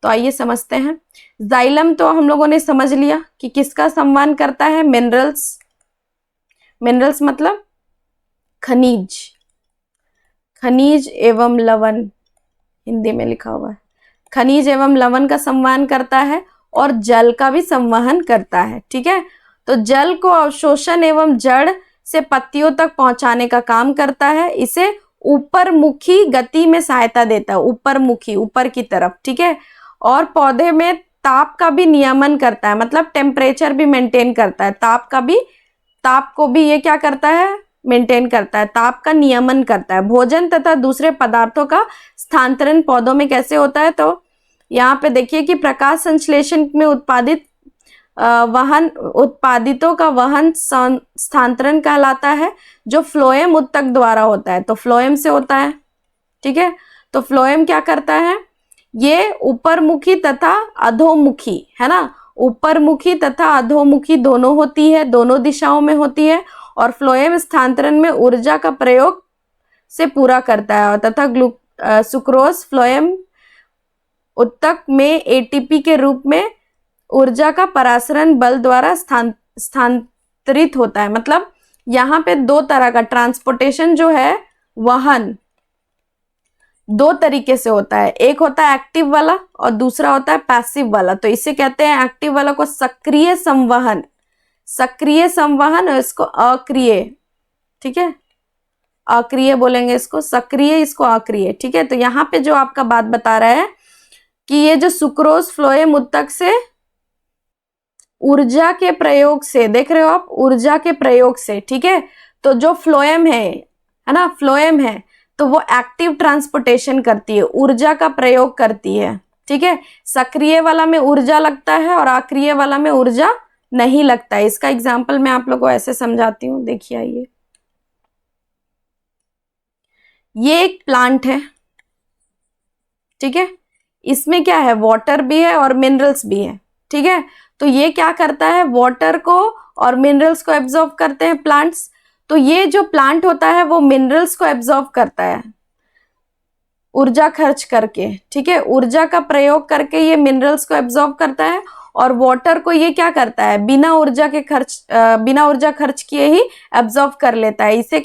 [SPEAKER 1] तो आइए समझते हैं। जाइलम तो हम लोगों ने समझ लिया कि किसका संवहन करता है, मिनरल्स, मिनरल्स मतलब खनिज, खनिज एवं लवण, हिंदी में लिखा हुआ है, खनिज एवं लवण का संवहन करता है, और जल का भी संवहन करता है। ठीक है, तो जल को अवशोषण एवं जड़ से पत्तियों तक पहुंचाने का काम करता है। इसे ऊपर मुखी गति में सहायता देता है, ऊपर मुखी, ऊपर की तरफ। ठीक है, और पौधे में ताप का भी नियमन करता है, मतलब टेम्परेचर भी मेंटेन करता है, ताप का भी, ताप को भी ये क्या करता है, मेंटेन करता है, ताप का नियमन करता है। भोजन तथा दूसरे पदार्थों का स्थानांतरण पौधों में कैसे होता है, तो यहाँ पे देखिए कि प्रकाश संश्लेषण में उत्पादित वहन, उत्पादितों का वहन स्थानांतरण कहलाता है, जो फ्लोएम उत्तक द्वारा होता है। तो फ्लोएम से होता है। ठीक है, तो फ्लोएम क्या करता है, ये ऊपर मुखी तथा अधोमुखी, है ना, ऊपर मुखी तथा अधोमुखी दोनों होती है, दोनों दिशाओं में होती है, और फ्लोएम स्थानांतरण में ऊर्जा का प्रयोग से पूरा करता है, तथा सुक्रोज फ्लोएम उत्तक में एटीपी के रूप में ऊर्जा का परासरण बल द्वारा स्थानांतरित होता है। मतलब यहाँ पे दो तरह का ट्रांसपोर्टेशन जो है, वहन दो तरीके से होता है, एक होता है एक्टिव वाला और दूसरा होता है पैसिव वाला। तो इसे कहते हैं एक्टिव वाला को सक्रिय संवहन, सक्रिय संवहन, और इसको अक्रिय, ठीक है, अक्रिय बोलेंगे इसको, सक्रिय इसको अक्रिय। ठीक है, तो यहाँ पे जो आपका बात बता रहा है कि ये जो सुक्रोज फ्लोएम उत्तक से ऊर्जा के प्रयोग से, देख रहे हो आप, ऊर्जा के प्रयोग से, ठीक है, तो जो फ्लोएम है ना, फ्लोएम है, तो वो एक्टिव ट्रांसपोर्टेशन करती है, ऊर्जा का प्रयोग करती है। ठीक है, सक्रिय वाला में ऊर्जा लगता है और अक्रिय वाला में ऊर्जा नहीं लगता है। इसका एग्जाम्पल मैं आप लोगों को ऐसे समझाती हूँ, देखिए आइए, ये एक प्लांट है, ठीक है, इसमें क्या है, वाटर भी है और मिनरल्स भी है। ठीक है, तो ये क्या करता है, वाटर को और मिनरल्स को एब्जॉर्ब करते हैं प्लांट्स। तो ये जो प्लांट होता है वो मिनरल्स को एब्जॉर्ब करता है ऊर्जा खर्च करके, ठीक है, ऊर्जा का प्रयोग करके ये मिनरल्स को एब्जॉर्ब करता है, और वाटर को ये क्या करता है, बिना ऊर्जा खर्च किए ही एब्जॉर्ब कर लेता है। इसे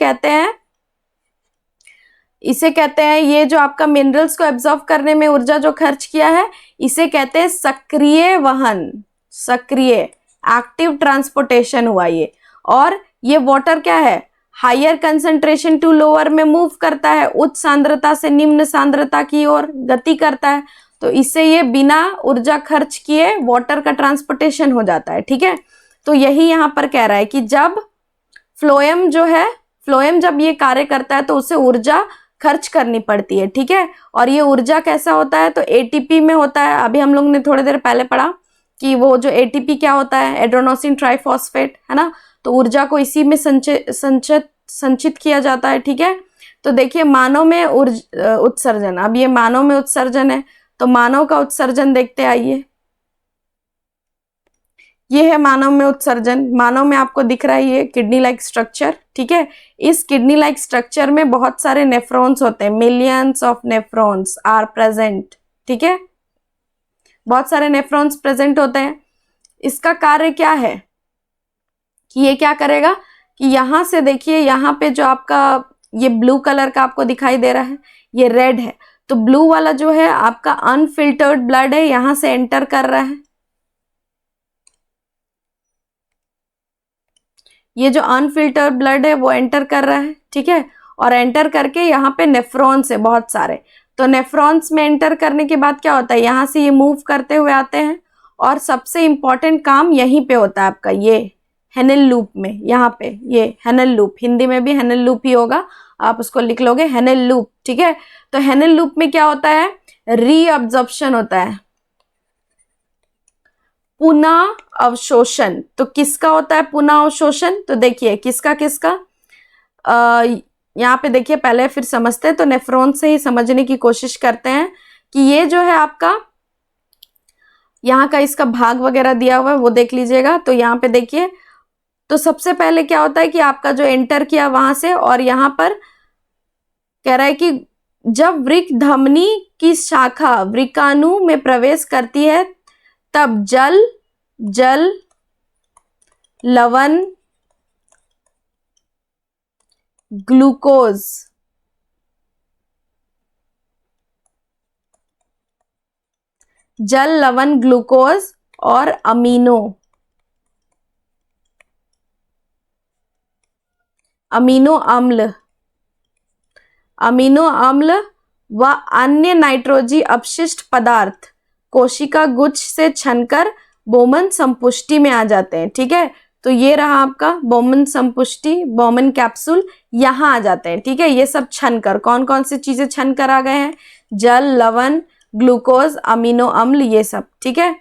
[SPEAKER 1] कहते हैं ये जो आपका मिनरल्स को एब्जॉर्ब करने में ऊर्जा जो खर्च किया है, इसे कहते हैं सक्रिय वहन, सक्रिय एक्टिव ट्रांसपोर्टेशन हुआ ये। और ये वाटर क्या है, हायर कंसंट्रेशन टू लोअर में मूव करता है, उच्च सांद्रता से निम्न सांद्रता की ओर गति करता है। तो इससे ये बिना ऊर्जा खर्च किए वाटर का ट्रांसपोर्टेशन हो जाता है, ठीक है। तो यही यहाँ पर कह रहा है कि जब फ्लोएम जब ये कार्य करता है तो उसे ऊर्जा खर्च करनी पड़ती है, ठीक है। और ये ऊर्जा कैसा होता है, तो एटीपी में होता है। अभी हम लोग ने थोड़ी देर पहले पढ़ा कि वो जो एटीपी क्या होता है, एड्रेनोसिन ट्राइफॉस्फेट, है ना। तो ऊर्जा को इसी में संचित किया जाता है, ठीक है। तो देखिए मानव में उत्सर्जन, अब ये मानव में उत्सर्जन है, तो मानव का उत्सर्जन देखते आइए। ये है मानव में उत्सर्जन। मानव में आपको दिख रहा है ये किडनी लाइक स्ट्रक्चर, ठीक है। इस किडनी लाइक स्ट्रक्चर में बहुत सारे नेफ्रॉन्स होते हैं, millions of nephrons are present, ठीक है, बहुत सारे नेफ्रॉन्स प्रेजेंट होते हैं। इसका कार्य क्या है कि ये क्या करेगा कि यहां से देखिए, यहाँ पे जो आपका ये ब्लू कलर का आपको दिखाई दे रहा है, ये रेड है, तो ब्लू वाला जो है आपका अनफिल्टर्ड ब्लड है, यहां से एंटर कर रहा है। ये जो अनफिल्टर्ड ब्लड है वो एंटर कर रहा है, ठीक है। और एंटर करके यहाँ पे नेफ्रॉन्स है बहुत सारे, तो नेफ्रॉन्स में एंटर करने के बाद क्या होता है, यहाँ से ये मूव करते हुए आते हैं, और सबसे इंपॉर्टेंट काम यहीं पे होता है आपका, ये हेनेल लूप में, यहाँ पे ये हेनेल लूप, हिंदी में भी हेनेल लूप ही होगा, आप उसको लिख लोगे हेनेल लूप, ठीक है। तो हेनेल लूप में क्या होता है, रीअब्जॉर्प्शन होता है, पुनः अवशोषण। तो किसका होता है पुनः अवशोषण, तो देखिए किसका यहाँ पे देखिए, पहले फिर समझते हैं, तो नेफ्रॉन से ही समझने की कोशिश करते हैं कि ये जो है आपका यहाँ का इसका भाग वगैरह दिया हुआ है वो देख लीजिएगा। तो यहाँ पे देखिए, तो सबसे पहले क्या होता है कि आपका जो एंटर किया वहां से, और यहाँ पर कह रहा है कि जब वृक्क धमनी की शाखा वृक्काणु में प्रवेश करती है तब जल लवण ग्लूकोज और अमीनो अम्ल व अन्य नाइट्रोजी अपशिष्ट पदार्थ कोशिका गुच्छ से छनकर बोमन संपुष्टि में आ जाते हैं, ठीक है। तो ये रहा आपका बोमन संपुष्टि, बोमन कैप्सूल, यहाँ आ जाते हैं, ठीक है। ये सब छनकर, कौन कौन सी चीजें छनकर आ गए हैं, जल, लवण, ग्लूकोज, अमीनो अम्ल, ये सब, ठीक है।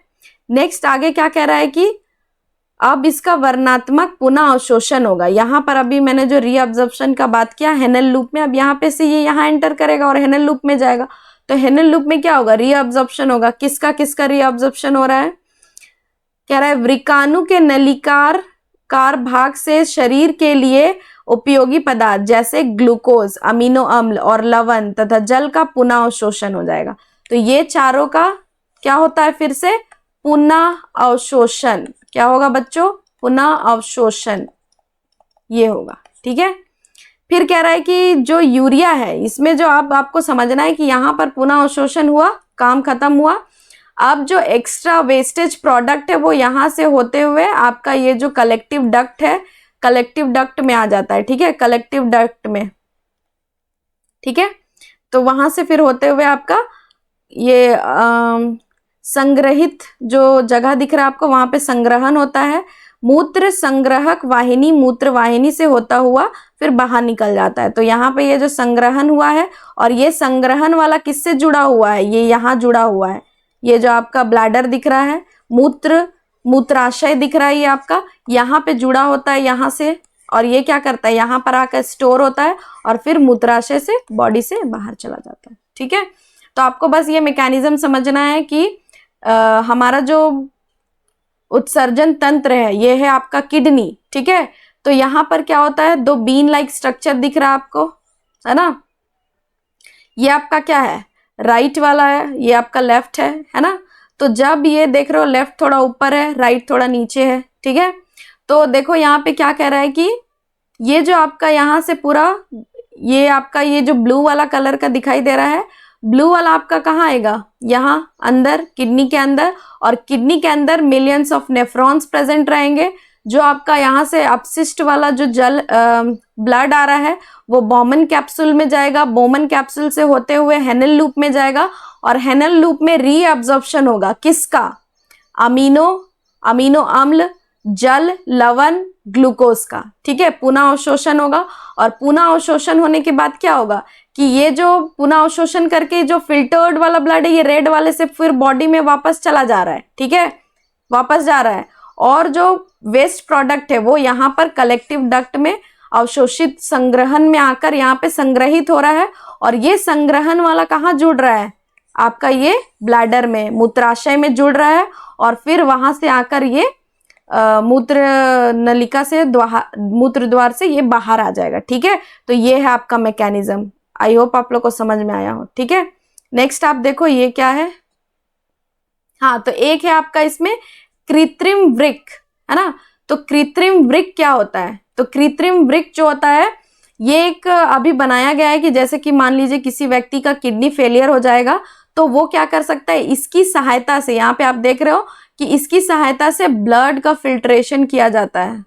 [SPEAKER 1] नेक्स्ट आगे क्या कह रहा है कि अब इसका वर्णात्मक पुनः अवशोषण होगा। यहाँ पर अभी मैंने जो रीअब्जॉर्प्शन का बात किया हेनेल लूप में, अब यहाँ पे से ये यहाँ एंटर करेगा और हेनेल लूप में जाएगा, तो हेनेल लूप में क्या होगा, रीअब्जॉर्प्शन होगा। किसका रीअब्जॉर्प्शन हो रहा है, कह रहा है वृक्काणु के नलिकार भाग से शरीर के लिए उपयोगी पदार्थ जैसे ग्लूकोज, अमीनो अम्ल और लवण तथा जल का पुनः अवशोषण हो जाएगा। तो ये चारों का क्या होता है, फिर से पुनः अवशोषण। क्या होगा बच्चों, पुनः अवशोषण ये होगा, ठीक है। फिर कह रहा है कि जो यूरिया है इसमें जो आपको समझना है कि यहाँ पर पुनः अवशोषण हुआ, काम खत्म हुआ। अब जो एक्स्ट्रा वेस्टेज प्रोडक्ट है वो यहाँ से होते हुए आपका ये जो कलेक्टिव डक्ट है, कलेक्टिव डक्ट में आ जाता है, ठीक है, कलेक्टिव डक्ट में, ठीक है। तो वहां से फिर होते हुए आपका ये संग्रहित जो जगह दिख रहा है आपको, वहां पे संग्रहण होता है, मूत्र संग्रहक वाहिनी, मूत्र वाहिनी से होता हुआ फिर बाहर निकल जाता है। तो यहाँ पे ये जो संग्रहण हुआ है, और ये संग्रहण वाला किससे जुड़ा हुआ है, ये यहाँ जुड़ा हुआ है, ये जो आपका ब्लैडर दिख रहा है, मूत्राशय दिख रहा है, ये आपका यहाँ पे जुड़ा होता है यहाँ से, और ये क्या करता है, यहाँ पर आकर स्टोर होता है और फिर मूत्राशय से बॉडी से बाहर चला जाता है, ठीक है। तो आपको बस ये मैकेनिज्म समझना है कि हमारा जो उत्सर्जन तंत्र है, ये है आपका किडनी, ठीक है। तो यहाँ पर क्या होता है, दो बीन लाइक स्ट्रक्चर दिख रहा है आपको, है ना। ये आपका क्या है, राइट वाला है, ये आपका लेफ्ट है ना। तो जब ये देख रहे हो लेफ्ट थोड़ा ऊपर है, राइट थोड़ा नीचे है, ठीक है। तो देखो यहाँ पे क्या कह रहा है कि ये जो आपका यहाँ से पूरा ये आपका ये जो ब्लू वाला कलर का दिखाई दे रहा है, ब्लू वाला आपका कहाँ आएगा, यहाँ अंदर किडनी के अंदर, और किडनी के अंदर मिलियंस ऑफ नेफ्रॉन्स प्रेजेंट रहेंगे। जो आपका यहाँ से अपशिष्ट वाला जो जल ब्लड आ रहा है वो बोमन कैप्सूल में जाएगा, बोमन कैप्सूल से होते हुए हेनल लूप में जाएगा, और हेनल लूप में रीअब्जॉर्प्शन होगा किसका, अमीनो अम्ल, जल, लवण, ग्लूकोज का, ठीक है। पुनः अवशोषण होगा, और पुनः अवशोषण होने के बाद क्या होगा कि ये जो पुनः अवशोषण करके जो फिल्टर्ड वाला ब्लड है ये रेड वाले से फिर बॉडी में वापस चला जा रहा है, ठीक है, वापस जा रहा है। और जो वेस्ट प्रोडक्ट है वो यहाँ पर कलेक्टिव डक्ट में अवशोषित संग्रहण में आकर यहाँ पे संग्रहित हो रहा है, और ये संग्रहण वाला कहाँ जुड़ रहा है, आपका ये ब्लैडर में, मूत्राशय में जुड़ रहा है, और फिर वहां से आकर ये मूत्र नलिका से मूत्र द्वार से ये बाहर आ जाएगा, ठीक है। तो ये है आपका मैकेनिज्म। आई होप आप लोग को समझ में आया हो, ठीक है। नेक्स्ट आप देखो ये क्या है, हाँ तो एक है आपका इसमें कृत्रिम वृक्क, है ना। तो कृत्रिम वृक्क क्या होता है, तो कृत्रिम वृक्क जो होता है ये एक अभी बनाया गया है कि जैसे कि मान लीजिए किसी व्यक्ति का किडनी फेलियर हो जाएगा तो वो क्या कर सकता है, इसकी सहायता से, यहाँ पे आप देख रहे हो कि इसकी सहायता से ब्लड का फिल्ट्रेशन किया जाता है,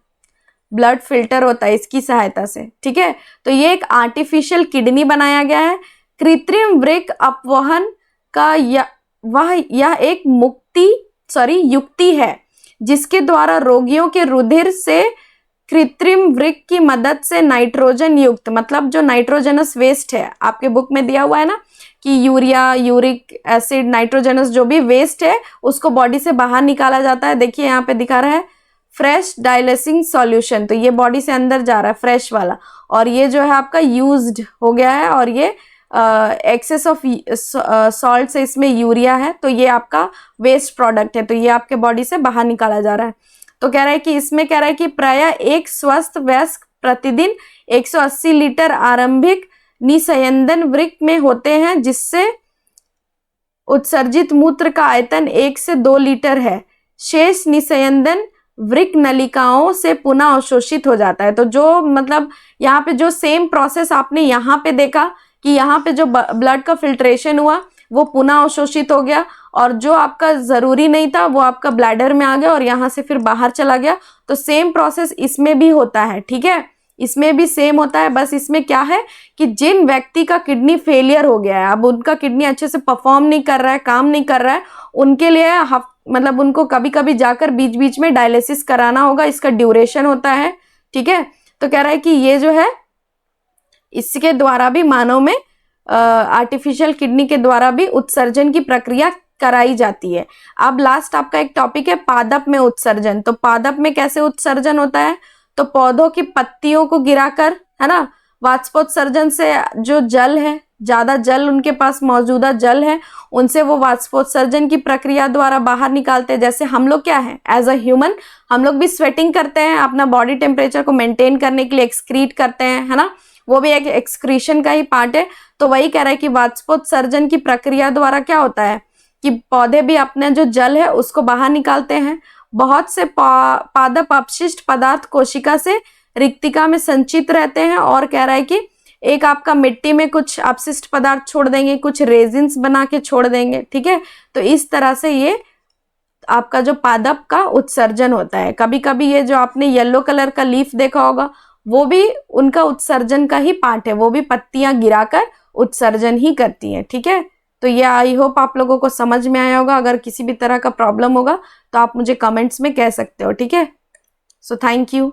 [SPEAKER 1] ब्लड फिल्टर होता है इसकी सहायता से, ठीक है। तो ये एक आर्टिफिशियल किडनी बनाया गया है। कृत्रिम वृक्क अपवहन का यह एक युक्ति है जिसके द्वारा रोगियों के रुधिर से कृत्रिम वृक्क की मदद से नाइट्रोजन युक्त, मतलब जो नाइट्रोजनस वेस्ट है, आपके बुक में दिया हुआ है ना कि यूरिया, यूरिक एसिड, नाइट्रोजनस जो भी वेस्ट है उसको बॉडी से बाहर निकाला जाता है। देखिए यहाँ पे दिखा रहा है फ्रेश डाइलेसिंग सॉल्यूशन, तो ये बॉडी से अंदर जा रहा है फ्रेश वाला, और ये जो है आपका यूज्ड हो गया है, और ये एक्सेस ऑफ सॉल्ट से इसमें यूरिया है, तो ये आपका वेस्ट प्रोडक्ट है, तो ये आपके बॉडी से बाहर निकाला जा रहा है। तो कह रहा है कि इसमें कह रहा है कि प्रायः एक स्वस्थ वयस्क प्रतिदिन 180 लीटर आरंभिक निस्यंदन वृक्क में होते हैं, जिससे उत्सर्जित मूत्र का आयतन 1 से 2 लीटर है। शेष निस्यंदन वृक्क नलिकाओं से पुनः अवशोषित हो जाता है। तो जो मतलब यहाँ पे जो सेम प्रोसेस आपने यहाँ पे देखा कि यहाँ पे जो ब्लड का फिल्ट्रेशन हुआ वो पुनः अवशोषित हो गया, और जो आपका जरूरी नहीं था वो आपका ब्लैडर में आ गया और यहाँ से फिर बाहर चला गया। तो सेम प्रोसेस इसमें भी होता है, ठीक है, इसमें भी सेम होता है। बस इसमें क्या है कि जिन व्यक्ति का किडनी फेलियर हो गया है, अब उनका किडनी अच्छे से परफॉर्म नहीं कर रहा है, काम नहीं कर रहा है, उनके लिए मतलब उनको कभी कभी जाकर बीच बीच में डायलिसिस कराना होगा, इसका ड्यूरेशन होता है, ठीक है। तो कह रहा है कि ये जो है इसके द्वारा भी मानव में आर्टिफिशियल किडनी के द्वारा भी उत्सर्जन की प्रक्रिया कराई जाती है। अब लास्ट आपका एक टॉपिक है पादप में उत्सर्जन। तो पादप में कैसे उत्सर्जन होता है, तो पौधों की पत्तियों को गिराकर, है ना, वाष्पोत्सर्जन से जो जल है, ज्यादा जल उनके पास मौजूदा जल है, उनसे वो वाष्पोत्सर्जन की प्रक्रिया द्वारा बाहर निकालते हैं। जैसे हम लोग क्या है, एज अ ह्यूमन हम लोग भी स्वेटिंग करते हैं, अपना बॉडी टेम्परेचर को मेंटेन करने के लिए एक्सक्रीट करते हैं, है ना, वो भी एक एक्सक्रीशन का ही पार्ट है। तो वही कह रहा है कि वाष्पोत्सर्जन की प्रक्रिया द्वारा क्या होता है कि पौधे भी अपने जो जल है उसको बाहर निकालते हैं। बहुत से पादप अपशिष्ट पदार्थ कोशिका से रिक्तिका में संचित रहते हैं, और कह रहा है कि एक आपका मिट्टी में कुछ अपशिष्ट पदार्थ छोड़ देंगे, कुछ रेजिन्स बना के छोड़ देंगे, ठीक है। तो इस तरह से ये आपका जो पादप का उत्सर्जन होता है। कभी कभी ये जो आपने येलो कलर का लीफ देखा होगा वो भी उनका उत्सर्जन का ही पार्ट है, वो भी पत्तियां गिराकर उत्सर्जन ही करती हैं, ठीक है। तो ये आई होप आप लोगों को समझ में आया होगा। अगर किसी भी तरह का प्रॉब्लम होगा तो आप मुझे कमेंट्स में कह सकते हो, ठीक है। So thank you.